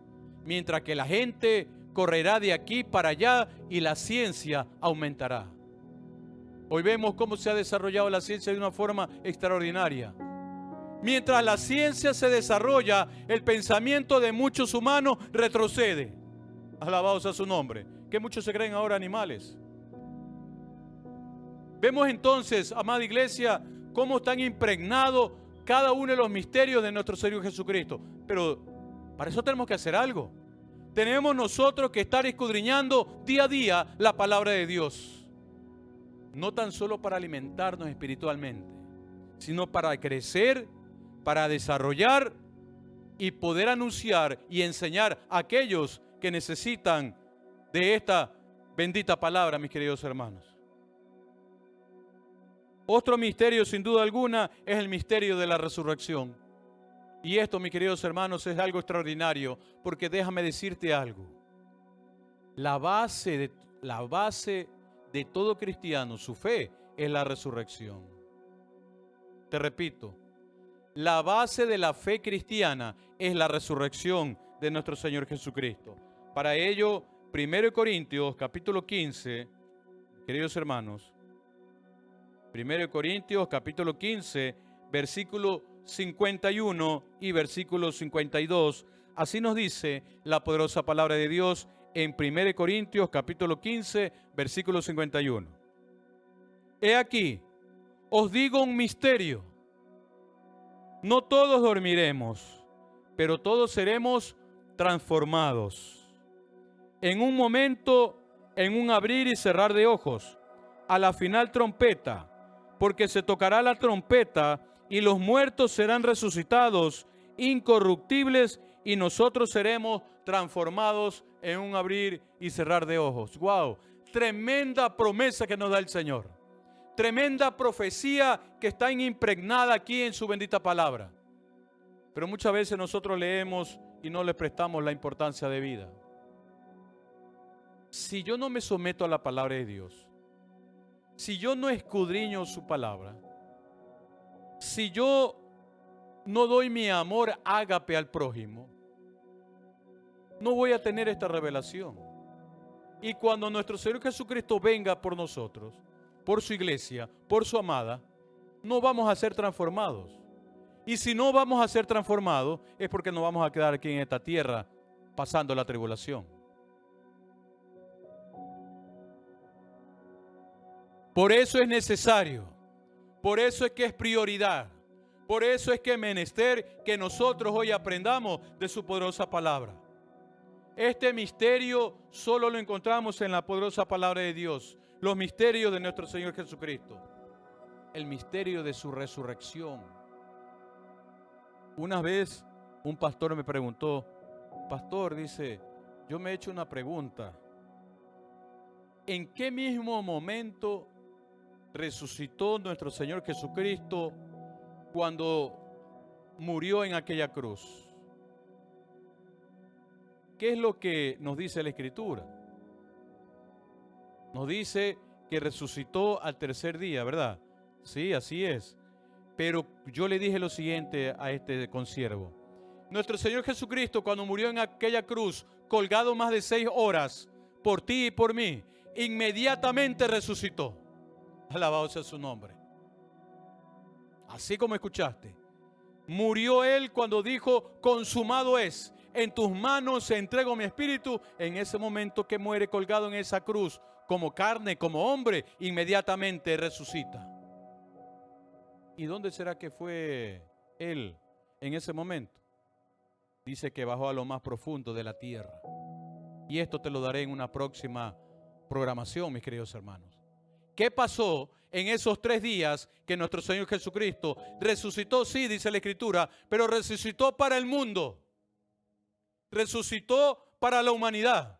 A: mientras que la gente correrá de aquí para allá y la ciencia aumentará. Hoy vemos cómo se ha desarrollado la ciencia de una forma extraordinaria. Mientras la ciencia se desarrolla, el pensamiento de muchos humanos retrocede. Alabado sea su nombre. Que muchos se creen ahora animales. Vemos entonces, amada iglesia, cómo están impregnados cada uno de los misterios de nuestro Señor Jesucristo. Pero para eso tenemos que hacer algo. Tenemos nosotros que estar escudriñando día a día la palabra de Dios. No tan solo para alimentarnos espiritualmente, sino para crecer, para desarrollar y poder anunciar y enseñar a aquellos que necesitan de esta bendita palabra, mis queridos hermanos. Otro misterio, sin duda alguna, es el misterio de la resurrección. Y esto, mis queridos hermanos, es algo extraordinario, porque déjame decirte algo. La base de todo cristiano, su fe, es la resurrección. Te repito, la base de la fe cristiana es la resurrección de nuestro Señor Jesucristo. Para ello, 1 Corintios, capítulo 15, queridos hermanos, 1 Corintios, capítulo 15, versículo 51 y versículo 52, así nos dice la poderosa palabra de Dios en 1 Corintios capítulo 15, versículo 51. He aquí, os digo un misterio. No todos dormiremos, pero todos seremos transformados. En un momento, en un abrir y cerrar de ojos, a la final trompeta, porque se tocará la trompeta y los muertos serán resucitados, incorruptibles, y nosotros seremos transformados en un abrir y cerrar de ojos. ¡Wow! Tremenda promesa que nos da el Señor. Tremenda profecía que está impregnada aquí en su bendita palabra. Pero muchas veces nosotros leemos y no le prestamos la importancia de vida. Si yo no me someto a la palabra de Dios, si yo no escudriño su palabra, si yo no doy mi amor ágape al prójimo, no voy a tener esta revelación. Y cuando nuestro Señor Jesucristo venga por nosotros, por su iglesia, por su amada, no vamos a ser transformados. Y si no vamos a ser transformados, es porque nos vamos a quedar aquí en esta tierra pasando la tribulación. Por eso es necesario, por eso es que es prioridad, por eso es que es menester que nosotros hoy aprendamos de su poderosa palabra. Este misterio solo lo encontramos en la poderosa palabra de Dios. los misterios de nuestro Señor Jesucristo. El misterio de su resurrección. Una vez un pastor me preguntó, pastor, dice, yo me he hecho una pregunta. ¿En qué mismo momento resucitó nuestro Señor Jesucristo cuando murió en aquella cruz? ¿Qué es lo que nos dice la Escritura? Nos dice que resucitó al tercer día, ¿verdad? Sí, así es. Pero yo le dije lo siguiente a este consiervo. Nuestro Señor Jesucristo, cuando murió en aquella cruz, colgado más de 6 horas, por ti y por mí, inmediatamente resucitó. Alabado sea su nombre. Así como escuchaste. Murió Él cuando dijo, consumado es. En tus manos entrego mi espíritu. En ese momento que muere colgado en esa cruz, como carne, como hombre, inmediatamente resucita. ¿Y dónde será que fue Él en ese momento? Dice que bajó a lo más profundo de la tierra. Y esto te lo daré en una próxima programación, mis queridos hermanos. ¿Qué pasó en esos 3 días que nuestro Señor Jesucristo resucitó? Sí, dice la Escritura, pero resucitó para el mundo. Resucitó para la humanidad.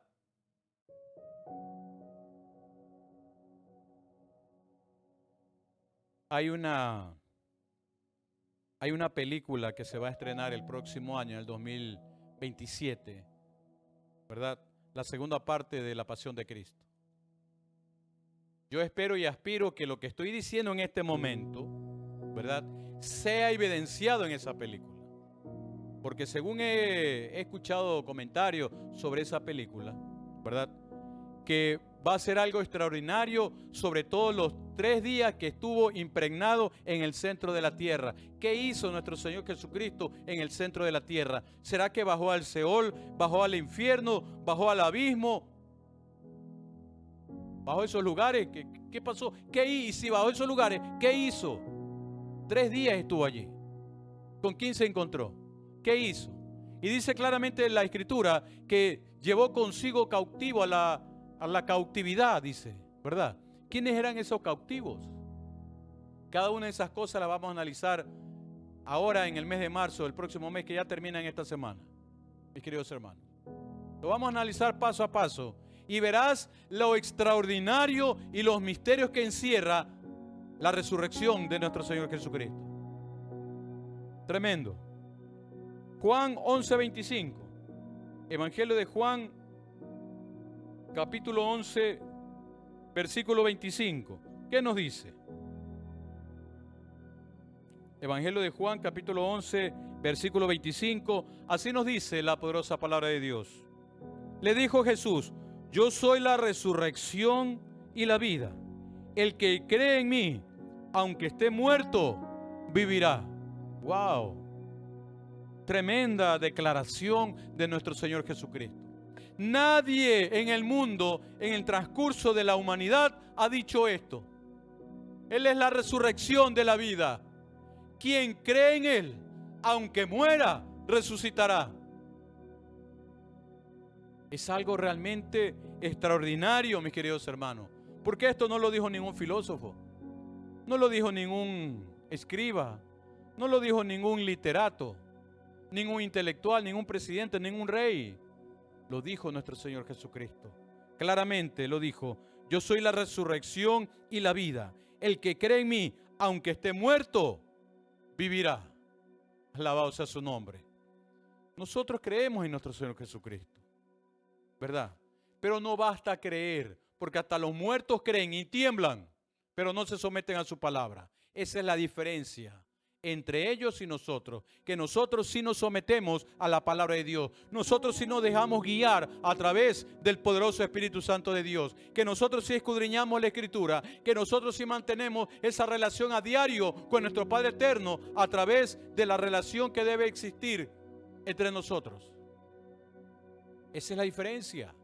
A: Hay una película que se va a estrenar el próximo año, en el 2027, ¿verdad? La segunda parte de La Pasión de Cristo. Yo espero y aspiro que lo que estoy diciendo en este momento, ¿verdad?, sea evidenciado en esa película. Porque según he escuchado comentarios sobre esa película, ¿verdad?, que va a ser algo extraordinario, sobre todo los 3 días que estuvo impregnado en el centro de la tierra. ¿Qué hizo nuestro Señor Jesucristo en el centro de la tierra? ¿Será que bajó al Seol, bajó al infierno, bajó al abismo? ¿Bajó esos lugares? ¿Qué pasó? ¿Y si bajó esos lugares? ¿Qué hizo? 3 días estuvo allí. ¿Con quién se encontró? ¿Qué hizo? Y dice claramente en la Escritura que llevó consigo cautivo a la cautividad, dice, ¿verdad? ¿Quiénes eran esos cautivos? Cada una de esas cosas las vamos a analizar ahora en el mes de marzo, el próximo mes que ya termina en esta semana, mis queridos hermanos. Lo vamos a analizar paso a paso y verás lo extraordinario y los misterios que encierra la resurrección de nuestro Señor Jesucristo. Tremendo. Juan 11:25. Evangelio de Juan, capítulo 11, versículo 25. ¿Qué nos dice? Evangelio de Juan, capítulo 11, versículo 25. Así nos dice la poderosa palabra de Dios. Le dijo Jesús, yo soy la resurrección y la vida. El que cree en mí, aunque esté muerto, vivirá. ¡Wow! Tremenda declaración de nuestro Señor Jesucristo. Nadie en el mundo, en el transcurso de la humanidad, ha dicho esto. Él es la resurrección de la vida. Quien cree en Él, aunque muera, resucitará. Es algo realmente extraordinario, mis queridos hermanos. Porque esto no lo dijo ningún filósofo. No lo dijo ningún escriba. No lo dijo ningún literato. Ningún intelectual, ningún presidente, ningún rey. Lo dijo nuestro Señor Jesucristo. Claramente lo dijo. Yo soy la resurrección y la vida. El que cree en mí, aunque esté muerto, vivirá. Alabado sea su nombre. Nosotros creemos en nuestro Señor Jesucristo, ¿verdad? Pero no basta creer, porque hasta los muertos creen y tiemblan, pero no se someten a su palabra. Esa es la diferencia entre ellos y nosotros, que nosotros sí nos sometemos a la palabra de Dios, nosotros sí nos dejamos guiar a través del poderoso Espíritu Santo de Dios, que nosotros sí escudriñamos la Escritura, que nosotros sí mantenemos esa relación a diario con nuestro Padre Eterno a través de la relación que debe existir entre nosotros. Esa es la diferencia.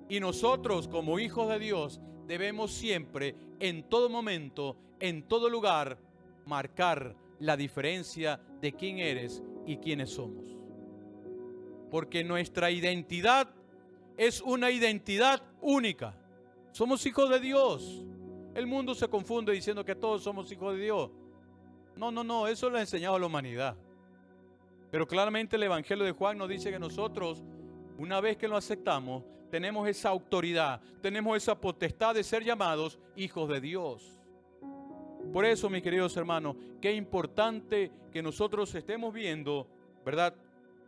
A: Y nosotros como hijos de Dios debemos siempre, en todo momento, en todo lugar, marcar la diferencia de quién eres y quiénes somos. Porque nuestra identidad es una identidad única. Somos hijos de Dios. El mundo se confunde diciendo que todos somos hijos de Dios. No, eso lo ha enseñado a la humanidad. Pero claramente el Evangelio de Juan nos dice que nosotros, una vez que lo aceptamos, tenemos esa autoridad, tenemos esa potestad de ser llamados hijos de Dios. Por eso, mis queridos hermanos, qué importante que nosotros estemos viendo, ¿verdad?,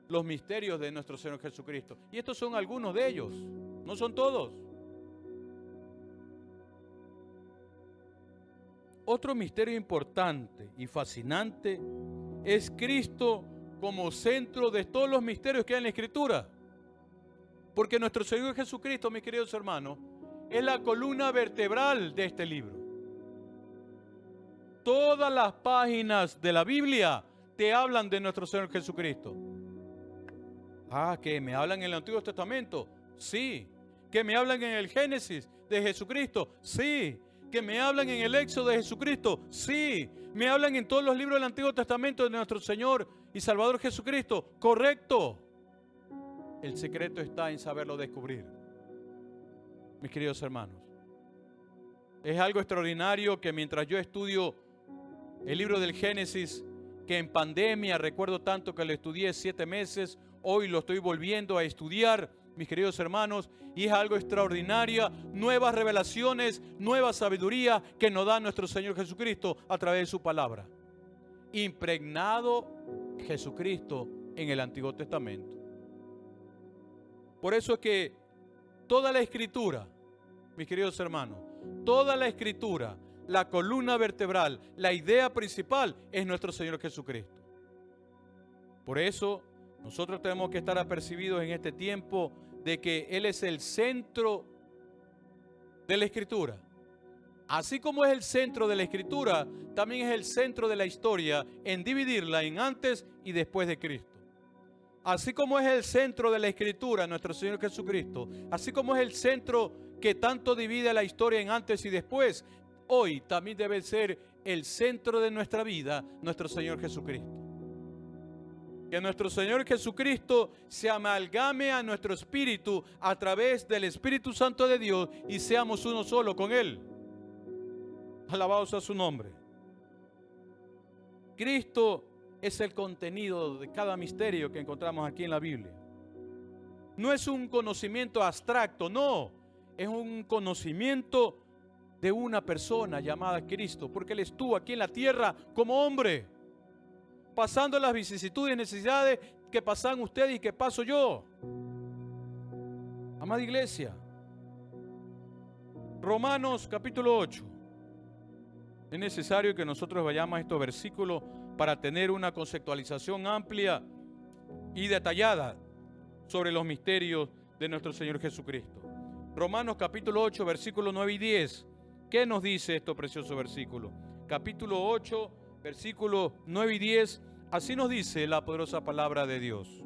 A: los misterios de nuestro Señor Jesucristo. Y estos son algunos de ellos, no son todos. Otro misterio importante y fascinante es Cristo como centro de todos los misterios que hay en la Escritura. Porque nuestro Señor Jesucristo, mis queridos hermanos, es la columna vertebral de este libro. Todas las páginas de la Biblia te hablan de nuestro Señor Jesucristo. ¿Que me hablan en el Antiguo Testamento? Sí. ¿Que me hablan en el Génesis de Jesucristo? Sí. ¿Que me hablan en el Éxodo de Jesucristo? Sí. ¿Me hablan en todos los libros del Antiguo Testamento de nuestro Señor y Salvador Jesucristo? Correcto. El secreto está en saberlo descubrir. Mis queridos hermanos, es algo extraordinario que mientras yo estudio el libro del Génesis, que en pandemia recuerdo tanto que lo estudié 7 meses, hoy lo estoy volviendo a estudiar, mis queridos hermanos, y es algo extraordinario, nuevas revelaciones, nueva sabiduría que nos da nuestro Señor Jesucristo a través de su palabra. Impregnado Jesucristo en el Antiguo Testamento. Por eso es que toda la Escritura, mis queridos hermanos, toda la Escritura, la columna vertebral, la idea principal es nuestro Señor Jesucristo. Por eso nosotros tenemos que estar apercibidos en este tiempo de que Él es el centro de la Escritura. Así como es el centro de la Escritura, también es el centro de la historia en dividirla en antes y después de Cristo. Así como es el centro de la Escritura, nuestro Señor Jesucristo, así como es el centro que tanto divide la historia en antes y después, hoy también debe ser el centro de nuestra vida, nuestro Señor Jesucristo. Que nuestro Señor Jesucristo se amalgame a nuestro espíritu a través del Espíritu Santo de Dios y seamos uno solo con Él. Alabado sea su nombre. Cristo es el contenido de cada misterio que encontramos aquí en la Biblia. No es un conocimiento abstracto, no. Es un conocimiento de una persona llamada Cristo, porque Él estuvo aquí en la tierra como hombre, pasando las vicisitudes y necesidades que pasan ustedes y que paso yo. Amada iglesia, Romanos capítulo 8. Es necesario que nosotros vayamos a estos versículos para tener una conceptualización amplia y detallada sobre los misterios de nuestro Señor Jesucristo. Romanos capítulo 8, versículos 9 y 10. ¿Qué nos dice estos preciosos versículos? Capítulo 8, versículos 9 y 10. Así nos dice la poderosa palabra de Dios.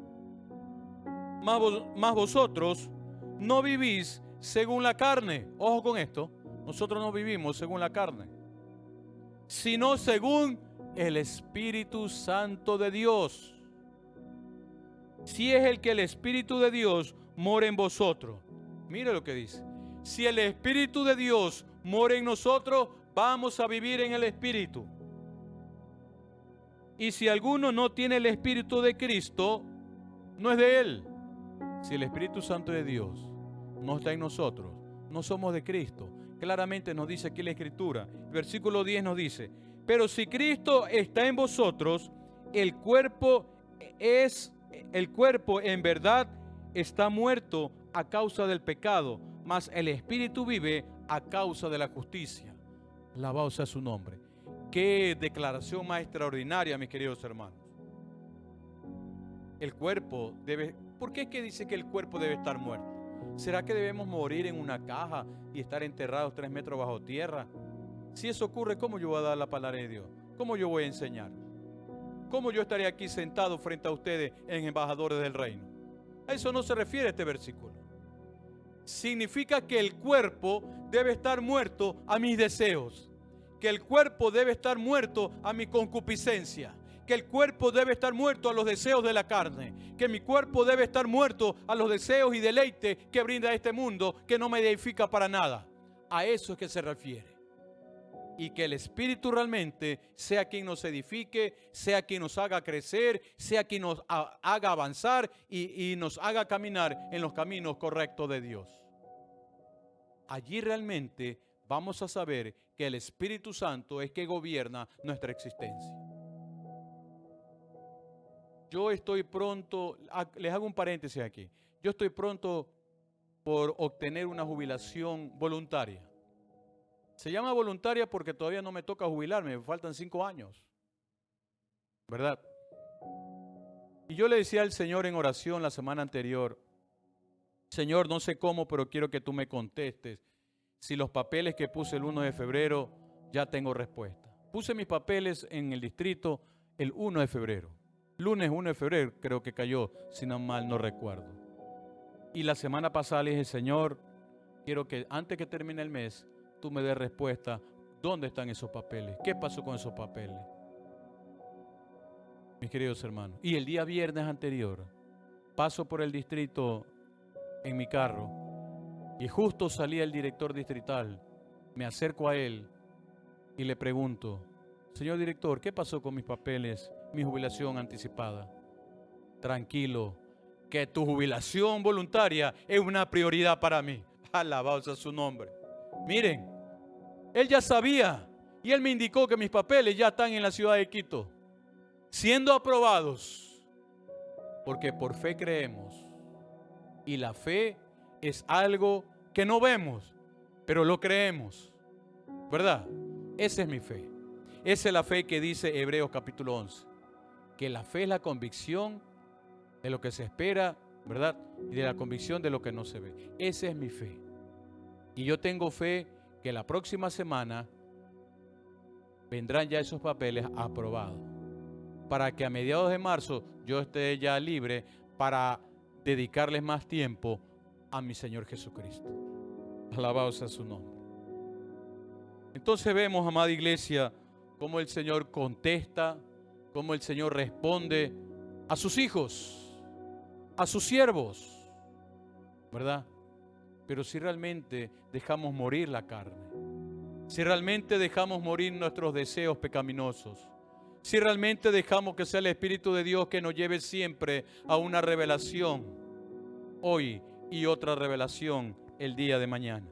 A: Mas vosotros no vivís según la carne. Ojo con esto. Nosotros no vivimos según la carne, sino según el Espíritu Santo de Dios. Si es el que el Espíritu de Dios mora en vosotros. Mire lo que dice. Si el Espíritu de Dios mora en nosotros, vamos a vivir en el Espíritu. Y si alguno no tiene el Espíritu de Cristo, no es de Él. Si el Espíritu Santo de Dios no está en nosotros, no somos de Cristo. Claramente nos dice aquí la Escritura. El versículo 10 nos dice: pero si Cristo está en vosotros, el cuerpo en verdad está muerto a causa del pecado, mas el Espíritu vive a causa de la justicia. Alabado sea su nombre. Qué declaración más extraordinaria, mis queridos hermanos. El cuerpo debe... ¿Por qué es que dice que el cuerpo debe estar muerto? ¿Será que debemos morir en una caja y estar enterrados 3 metros bajo tierra? Si eso ocurre, ¿cómo yo voy a dar la palabra de Dios? ¿Cómo yo voy a enseñar? ¿Cómo yo estaré aquí sentado frente a ustedes en embajadores del reino? A eso no se refiere este versículo. Significa que el cuerpo debe estar muerto a mis deseos, que el cuerpo debe estar muerto a mi concupiscencia, que el cuerpo debe estar muerto a los deseos de la carne, que mi cuerpo debe estar muerto a los deseos y deleites que brinda este mundo, que no me edifica para nada. A eso es que se refiere. Y que el Espíritu realmente sea quien nos edifique, sea quien nos haga crecer, sea quien nos haga avanzar y nos haga caminar en los caminos correctos de Dios. Allí realmente vamos a saber que el Espíritu Santo es que gobierna nuestra existencia. Yo estoy pronto, les hago un paréntesis aquí, yo estoy pronto por obtener una jubilación voluntaria. Se llama voluntaria porque todavía no me toca jubilarme, me faltan 5 años, ¿verdad? Y yo le decía al Señor en oración la semana anterior, Señor, no sé cómo, pero quiero que tú me contestes si los papeles que puse el 1 de febrero ya tengo respuesta. Puse mis papeles en el distrito el 1 de febrero. Lunes 1 de febrero creo que cayó, si no mal no recuerdo. Y la semana pasada le dije, Señor, quiero que antes que termine el mes, tú me des respuesta. ¿Dónde están esos papeles? ¿Qué pasó con esos papeles? Mis queridos hermanos. Y el día viernes anterior, paso por el distrito en mi carro y justo salía el director distrital. Me acerco a él y le pregunto, señor director, ¿qué pasó con mis papeles, mi jubilación anticipada? Tranquilo, que tu jubilación voluntaria es una prioridad para mí. Alabado sea su nombre. Miren, él ya sabía y él me indicó que mis papeles ya están en la ciudad de Quito, siendo aprobados, porque por fe creemos. Y la fe es algo que no vemos, pero lo creemos, ¿verdad? Esa es mi fe. Esa es la fe que dice Hebreos capítulo 11, que la fe es la convicción de lo que se espera, ¿verdad? Y de la convicción de lo que no se ve. Esa es mi fe. Y yo tengo fe que la próxima semana vendrán ya esos papeles aprobados, para que a mediados de marzo yo esté ya libre para dedicarles más tiempo a mi Señor Jesucristo. Alabado sea su nombre. Entonces vemos, amada iglesia, cómo el Señor contesta, cómo el Señor responde a sus hijos, a sus siervos, ¿verdad? Pero si realmente dejamos morir la carne, si realmente dejamos morir nuestros deseos pecaminosos, si realmente dejamos que sea el Espíritu de Dios que nos lleve siempre a una revelación hoy y otra revelación el día de mañana.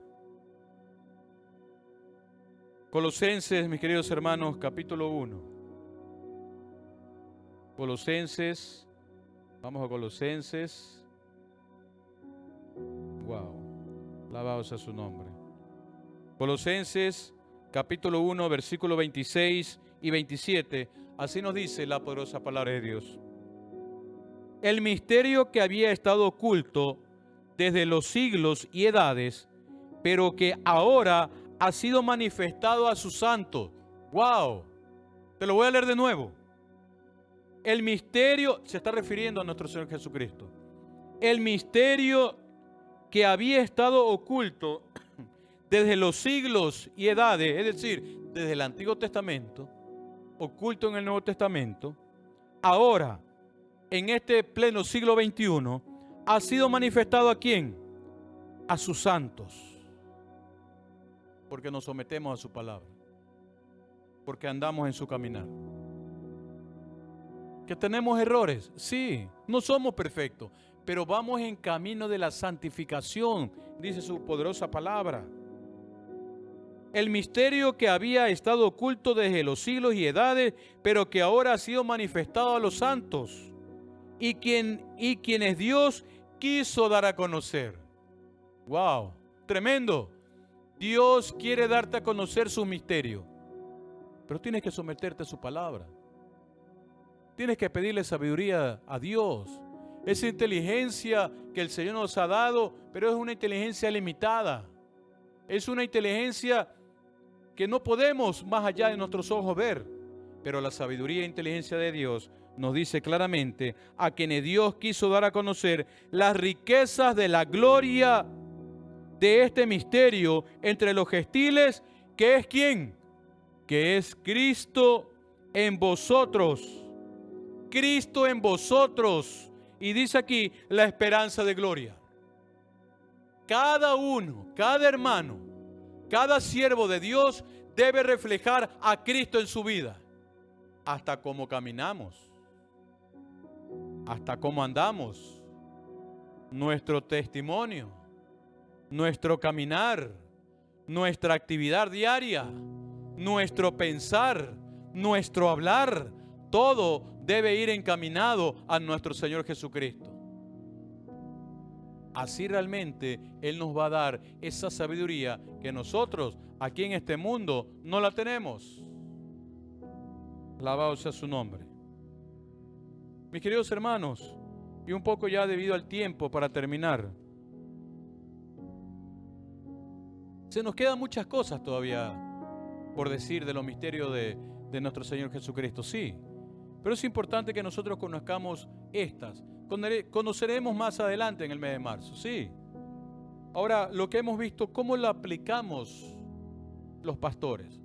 A: Colosenses, mis queridos hermanos, capítulo 1. Colosenses, vamos a Colosenses. Wow, alabado sea su nombre. Colosenses, capítulo 1, versículo 26 y 27. Así nos dice la poderosa palabra de Dios. El misterio que había estado oculto desde los siglos y edades, pero que ahora ha sido manifestado a sus santos. ¡Wow! Te lo voy a leer de nuevo. El misterio, se está refiriendo a nuestro Señor Jesucristo. El misterio que había estado oculto desde los siglos y edades, es decir, desde el Antiguo Testamento, oculto en el Nuevo Testamento, ahora, en este pleno siglo XXI, ha sido manifestado ¿a quién? A sus santos. Porque nos sometemos a su palabra. Porque andamos en su caminar. ¿Que tenemos errores? Sí, no somos perfectos, pero vamos en camino de la santificación, dice su poderosa palabra. El misterio que había estado oculto desde los siglos y edades, pero que ahora ha sido manifestado a los santos, y quienes Dios quiso dar a conocer. ¡Wow! Tremendo. Dios quiere darte a conocer su misterio, pero tienes que someterte a su palabra. Tienes que pedirle sabiduría a Dios. Esa inteligencia que el Señor nos ha dado, pero es una inteligencia limitada. Es una inteligencia que no podemos más allá de nuestros ojos ver. Pero la sabiduría e inteligencia de Dios nos dice claramente a quienes Dios quiso dar a conocer las riquezas de la gloria de este misterio entre los gentiles, que es ¿quién? Que es Cristo en vosotros. Cristo en vosotros. Y dice aquí la esperanza de gloria. Cada uno, cada hermano Cada siervo de Dios debe reflejar a Cristo en su vida. Hasta cómo caminamos, hasta cómo andamos, nuestro testimonio, nuestro caminar, nuestra actividad diaria, nuestro pensar, nuestro hablar, todo debe ir encaminado a nuestro Señor Jesucristo. Así realmente Él nos va a dar esa sabiduría que nosotros aquí en este mundo no la tenemos. Alabado sea su nombre. Mis queridos hermanos, y un poco ya debido al tiempo para terminar, se nos quedan muchas cosas todavía por decir de los misterios de nuestro Señor Jesucristo, sí. Pero es importante que nosotros conozcamos estas. Conoceremos más adelante en el mes de marzo, sí. Ahora, lo que hemos visto, ¿cómo lo aplicamos los pastores?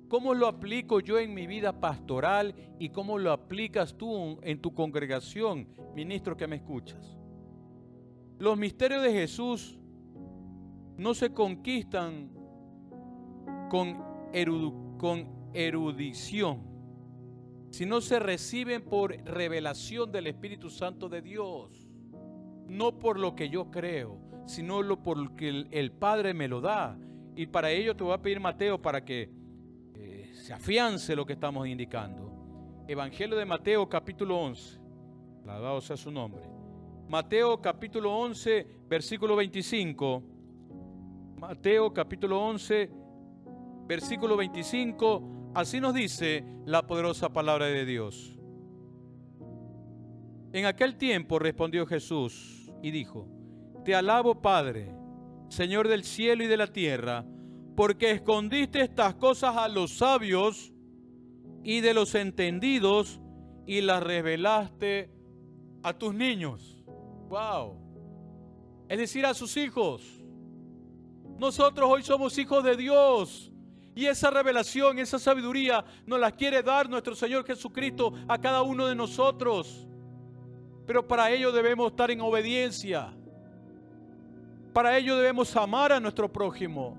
A: ¿Cómo lo aplico yo en mi vida pastoral y cómo lo aplicas tú en tu congregación, ministro que me escuchas? Los misterios de Jesús no se conquistan con erudición, sino se reciben por revelación del Espíritu Santo de Dios. No por lo que yo creo, sino por lo que el Padre me lo da. Y para ello te voy a pedir, Mateo, para que se afiance lo que estamos indicando. Evangelio de Mateo, capítulo 11. Alabado sea su nombre. Mateo, capítulo 11, versículo 25. Mateo, capítulo 11, versículo 25. Así nos dice la poderosa palabra de Dios. En aquel tiempo respondió Jesús y dijo: Te alabo, Padre, Señor del cielo y de la tierra, porque escondiste estas cosas a los sabios y de los entendidos y las revelaste a tus niños. ¡Wow! Es decir, a sus hijos. Nosotros hoy somos hijos de Dios. Y esa revelación, esa sabiduría nos la quiere dar nuestro Señor Jesucristo a cada uno de nosotros. Pero para ello debemos estar en obediencia. Para ello debemos amar a nuestro prójimo.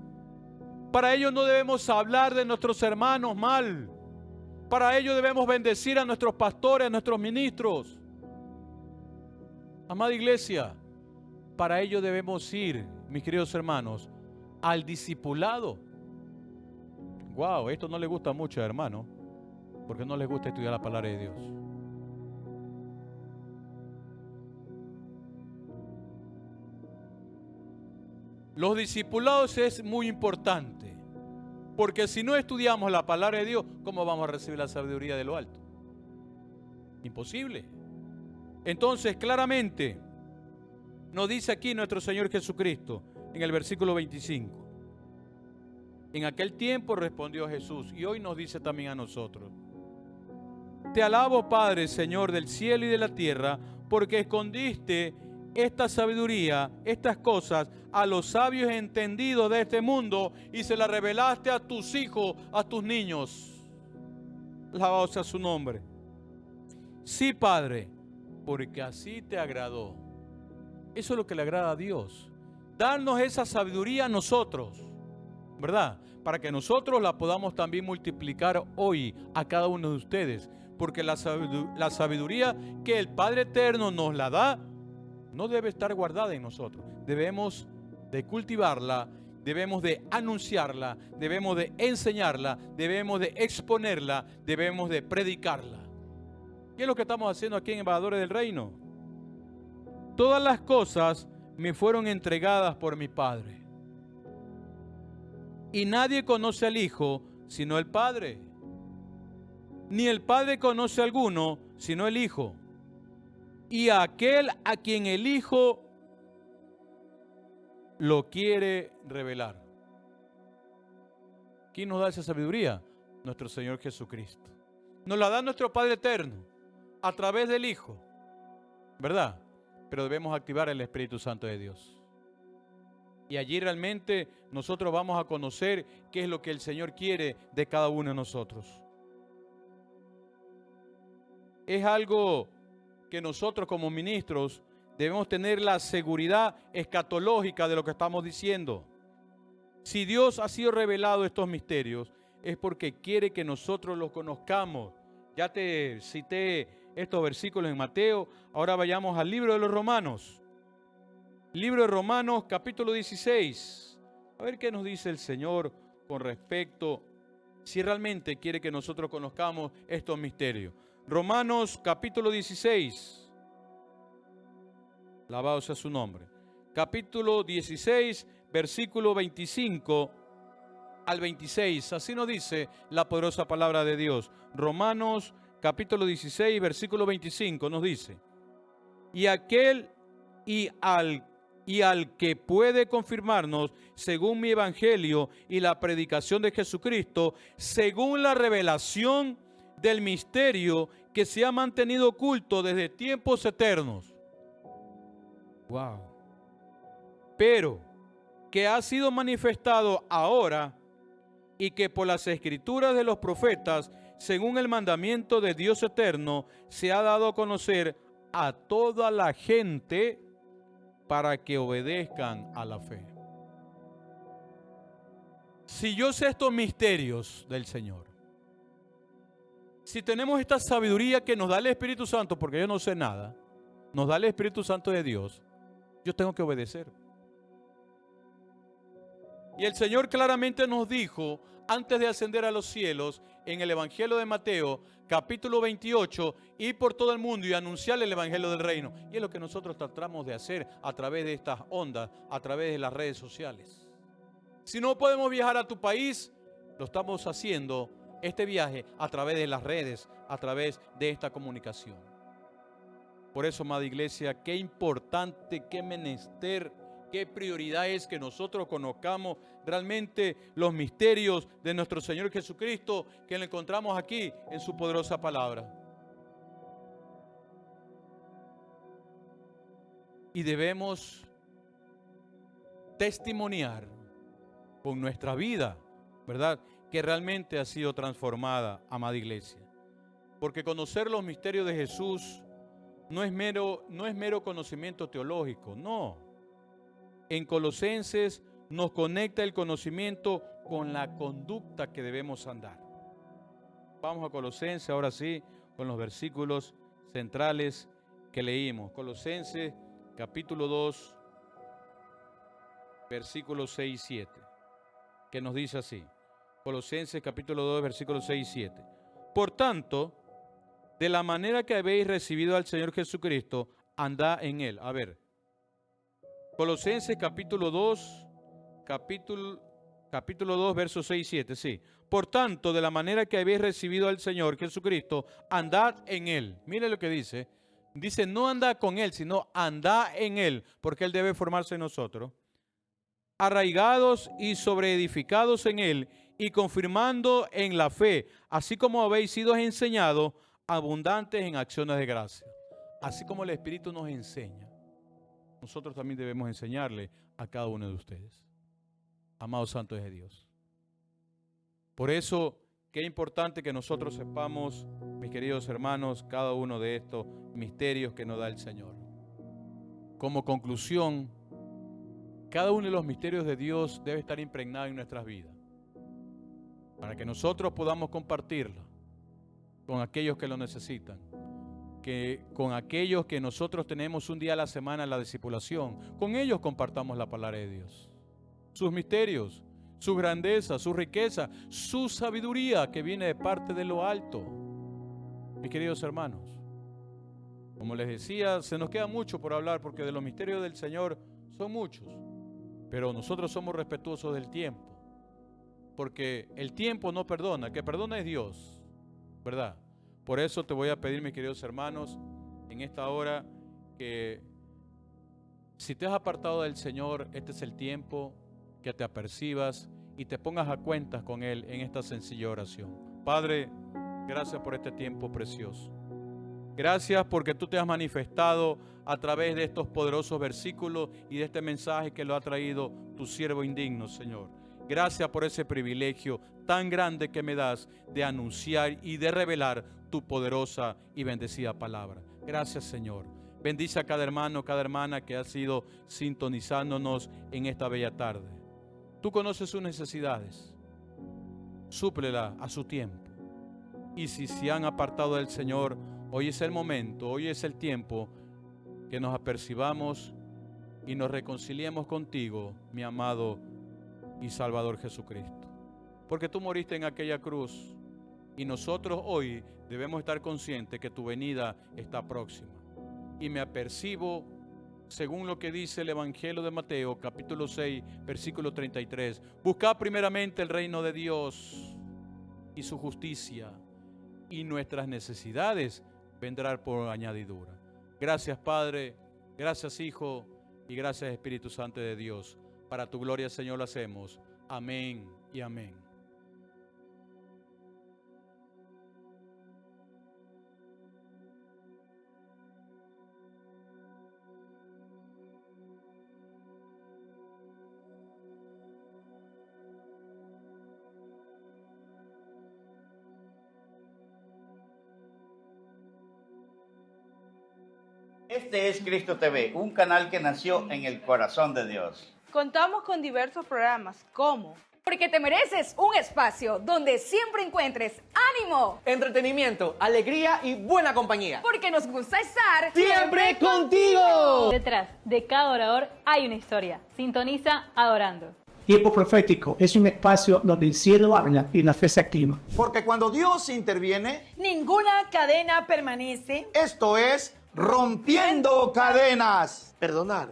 A: Para ello no debemos hablar de nuestros hermanos mal. Para ello debemos bendecir a nuestros pastores, a nuestros ministros. Amada iglesia, para ello debemos ir, mis queridos hermanos, al discipulado. Wow, esto no le gusta mucho, hermano, porque no les gusta estudiar la palabra de Dios. Los discipulados es muy importante, porque si no estudiamos la palabra de Dios, ¿cómo vamos a recibir la sabiduría de lo alto? Imposible. Entonces, claramente, nos dice aquí nuestro Señor Jesucristo, en el versículo 25. En aquel tiempo respondió Jesús, y hoy nos dice también a nosotros: Te alabo, Padre, Señor del cielo y de la tierra, porque escondiste esta sabiduría, estas cosas, a los sabios entendidos de este mundo, y se la revelaste a tus hijos, a tus niños. Alabado sea su nombre. Sí, Padre, porque así te agradó. Eso es lo que le agrada a Dios. Darnos esa sabiduría a nosotros, ¿verdad? Para que nosotros la podamos también multiplicar hoy a cada uno de ustedes. Porque la sabiduría que el Padre Eterno nos la da, no debe estar guardada en nosotros. Debemos de cultivarla, debemos de anunciarla, debemos de enseñarla, debemos de exponerla, debemos de predicarla. ¿Qué es lo que estamos haciendo aquí en Embajadores del Reino? Todas las cosas me fueron entregadas por mi Padre. Y nadie conoce al Hijo sino el Padre. Ni el Padre conoce a alguno sino el Hijo. Y a aquel a quien el Hijo lo quiere revelar. ¿Quién nos da esa sabiduría? Nuestro Señor Jesucristo. Nos la da nuestro Padre Eterno a través del Hijo, ¿verdad? Pero debemos activar el Espíritu Santo de Dios. Y allí realmente nosotros vamos a conocer qué es lo que el Señor quiere de cada uno de nosotros. Es algo que nosotros como ministros debemos tener la seguridad escatológica de lo que estamos diciendo. Si Dios ha sido revelado estos misterios, es porque quiere que nosotros los conozcamos. Ya te cité estos versículos en Mateo. Ahora vayamos al libro de los Romanos. Libro de Romanos, capítulo 16. A ver qué nos dice el Señor con respecto, si realmente quiere que nosotros conozcamos estos misterios. Romanos, capítulo 16. Alabado sea su nombre. Capítulo 16, versículo 25 al 26. Así nos dice la poderosa palabra de Dios. Romanos, capítulo 16, versículo 25 nos dice: y al que puede confirmarnos según mi evangelio y la predicación de Jesucristo, según la revelación del misterio que se ha mantenido oculto desde tiempos eternos. Wow. Pero que ha sido manifestado ahora y que por las escrituras de los profetas, según el mandamiento de Dios eterno, se ha dado a conocer a toda la gente para que obedezcan a la fe. Si yo sé estos misterios del Señor, si tenemos esta sabiduría que nos da el Espíritu Santo, porque yo no sé nada, nos da el Espíritu Santo de Dios, yo tengo que obedecer. Y el Señor claramente nos dijo, antes de ascender a los cielos, en el Evangelio de Mateo, capítulo 28, ir por todo el mundo y anunciar el Evangelio del Reino. Y es lo que nosotros tratamos de hacer a través de estas ondas, a través de las redes sociales. Si no podemos viajar a tu país, lo estamos haciendo, este viaje, a través de las redes, a través de esta comunicación. Por eso, amada iglesia, qué importante, qué menester, qué prioridad es que nosotros conozcamos realmente los misterios de nuestro Señor Jesucristo, que lo encontramos aquí en su poderosa palabra. Y debemos testimoniar con nuestra vida, ¿verdad?, que realmente ha sido transformada, amada iglesia. Porque conocer los misterios de Jesús no es mero conocimiento teológico, no. En Colosenses nos conecta el conocimiento con la conducta que debemos andar. Vamos a Colosenses, ahora sí, con los versículos centrales que leímos. Colosenses, capítulo 2, versículos 6 y 7, que nos dice así. Colosenses, capítulo 2, versículos 6 y 7. Por tanto, de la manera que habéis recibido al Señor Jesucristo, andad en Él. A ver, Colosenses capítulo 2, versos 6 y 7, sí. Por tanto, de la manera que habéis recibido al Señor Jesucristo, andad en Él. Mire lo que dice. Dice, no andad con Él, sino andad en Él, porque Él debe formarse en nosotros. Arraigados y sobreedificados en Él, y confirmando en la fe, así como habéis sido enseñados, abundantes en acciones de gracia. Así como el Espíritu nos enseña, nosotros también debemos enseñarle a cada uno de ustedes. Amados santos de Dios. Por eso, qué importante que nosotros sepamos, mis queridos hermanos, cada uno de estos misterios que nos da el Señor. Como conclusión, cada uno de los misterios de Dios debe estar impregnado en nuestras vidas, para que nosotros podamos compartirlo con aquellos que lo necesitan, que con aquellos que nosotros tenemos un día a la semana la discipulación, con ellos compartamos la palabra de Dios, sus misterios, su grandeza, su riqueza, su sabiduría que viene de parte de lo alto. Mis queridos hermanos, como les decía, se nos queda mucho por hablar porque de los misterios del Señor son muchos, pero nosotros somos respetuosos del tiempo, porque el tiempo no perdona, el que perdona es Dios, ¿verdad? Por eso te voy a pedir, mis queridos hermanos, en esta hora, que si te has apartado del Señor, este es el tiempo que te apercibas y te pongas a cuentas con Él en esta sencilla oración. Padre, gracias por este tiempo precioso. Gracias porque tú te has manifestado a través de estos poderosos versículos y de este mensaje que lo ha traído tu siervo indigno, Señor. Gracias por ese privilegio tan grande que me das de anunciar y de revelar tu poderosa y bendecida palabra. Gracias, Señor. Bendice a cada hermano, cada hermana que ha sido sintonizándonos en esta bella tarde. Tú conoces sus necesidades. Súplela a su tiempo. Y si se han apartado del Señor, hoy es el momento, hoy es el tiempo que nos apercibamos y nos reconciliemos contigo, mi amado y Salvador Jesucristo. Porque tú moriste en aquella cruz y nosotros hoy debemos estar conscientes que tu venida está próxima. Y me apercibo, según lo que dice el Evangelio de Mateo, capítulo 6, versículo 33. Buscad primeramente el reino de Dios y su justicia, y nuestras necesidades vendrán por añadidura. Gracias, Padre, gracias, Hijo, y gracias, Espíritu Santo de Dios. Para tu gloria, Señor, lo hacemos. Amén y amén.
B: Este es Cristo TV, un canal que nació en el corazón de Dios.
C: Contamos con diversos programas como
D: Porque te mereces un espacio donde siempre encuentres ánimo,
E: Entretenimiento, alegría y buena compañía.
D: porque nos gusta estar
E: ¡Siempre contigo!
F: Detrás de cada orador hay una historia. Sintoniza Adorando.
G: Tiempo profético es un espacio donde el cielo habla y la fe se activa.
H: Porque cuando Dios interviene,
I: Ninguna cadena permanece.
H: esto es rompiendo cadenas.
J: Perdonar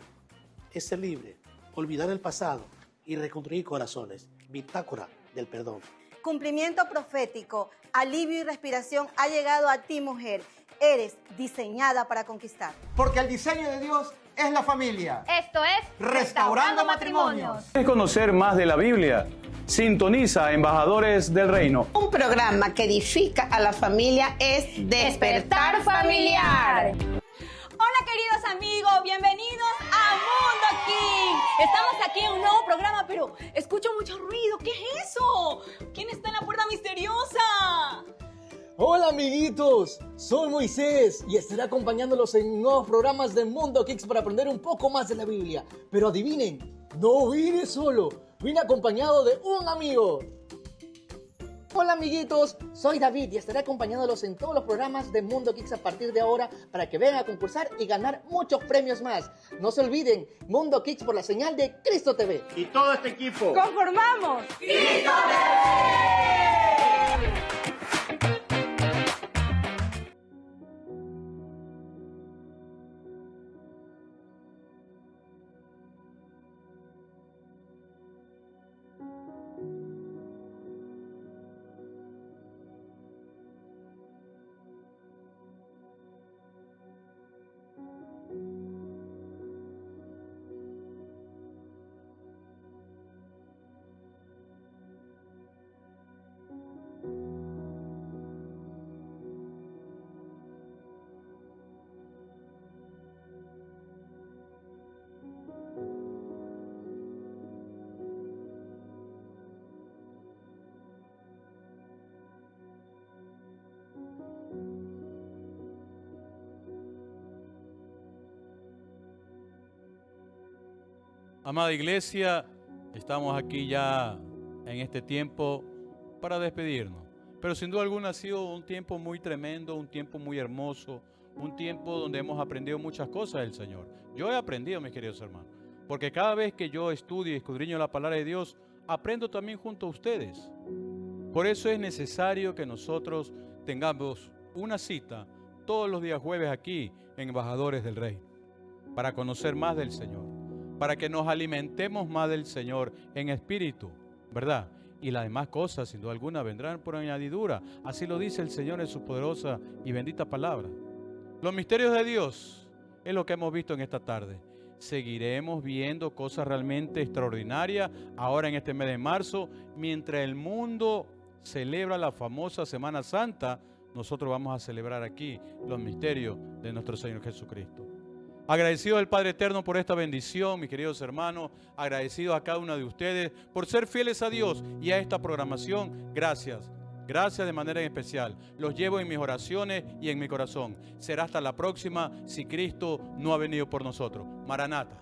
J: es ser libre, olvidar el pasado y reconstruir corazones. Bitácora del perdón.
K: Cumplimiento profético, alivio y respiración ha llegado a ti, mujer. Eres diseñada para conquistar.
H: Porque el diseño de Dios es la familia.
C: Esto es
H: Restaurando Matrimonios.
A: ¿Quieres conocer más de la Biblia? Sintoniza Embajadores del Reino.
M: Un programa que edifica a la familia es Despertar Familiar.
D: Hola queridos amigos, bienvenidos a Mundo King. Estamos aquí en un nuevo programa, pero escucho mucho ruido. ¿Qué es eso? ¿Quién está en la puerta misteriosa?
E: Hola amiguitos, soy Moisés y estaré acompañándolos en nuevos programas de Mundo Kicks para aprender un poco más de la Biblia. Pero adivinen, no vine solo, vine acompañado de un amigo. Hola amiguitos, soy David y estaré acompañándolos en todos los programas de Mundo Kicks a partir de ahora para que vengan a concursar y ganar muchos premios más. No se olviden, Mundo Kicks por la señal de Cristo TV.
B: Y todo este equipo.
C: Conformamos
D: ¡Cristo TV!
A: Amada iglesia, estamos aquí ya en este tiempo para despedirnos. Pero sin duda alguna ha sido un tiempo muy tremendo, un tiempo muy hermoso, un tiempo donde hemos aprendido muchas cosas del Señor. Yo he aprendido, mis queridos hermanos, porque cada vez que yo estudio y escudriño la palabra de Dios, aprendo también junto a ustedes. Por eso es necesario que nosotros tengamos una cita todos los días jueves aquí en Embajadores del Rey, para conocer más del Señor, para que nos alimentemos más del Señor en espíritu, ¿verdad? Y las demás cosas, sin duda alguna, vendrán por añadidura. Así lo dice el Señor en su poderosa y bendita palabra. Los misterios de Dios es lo que hemos visto en esta tarde. Seguiremos viendo cosas realmente extraordinarias ahora en este mes de marzo. Mientras el mundo celebra la famosa Semana Santa, nosotros vamos a celebrar aquí los misterios de nuestro Señor Jesucristo. Agradecido al Padre Eterno por esta bendición, mis queridos hermanos. Agradecido a cada uno de ustedes por ser fieles a Dios y a esta programación. Gracias. Gracias de manera especial. Los llevo en mis oraciones y en mi corazón. Será hasta la próxima si Cristo no ha venido por nosotros. Maranata.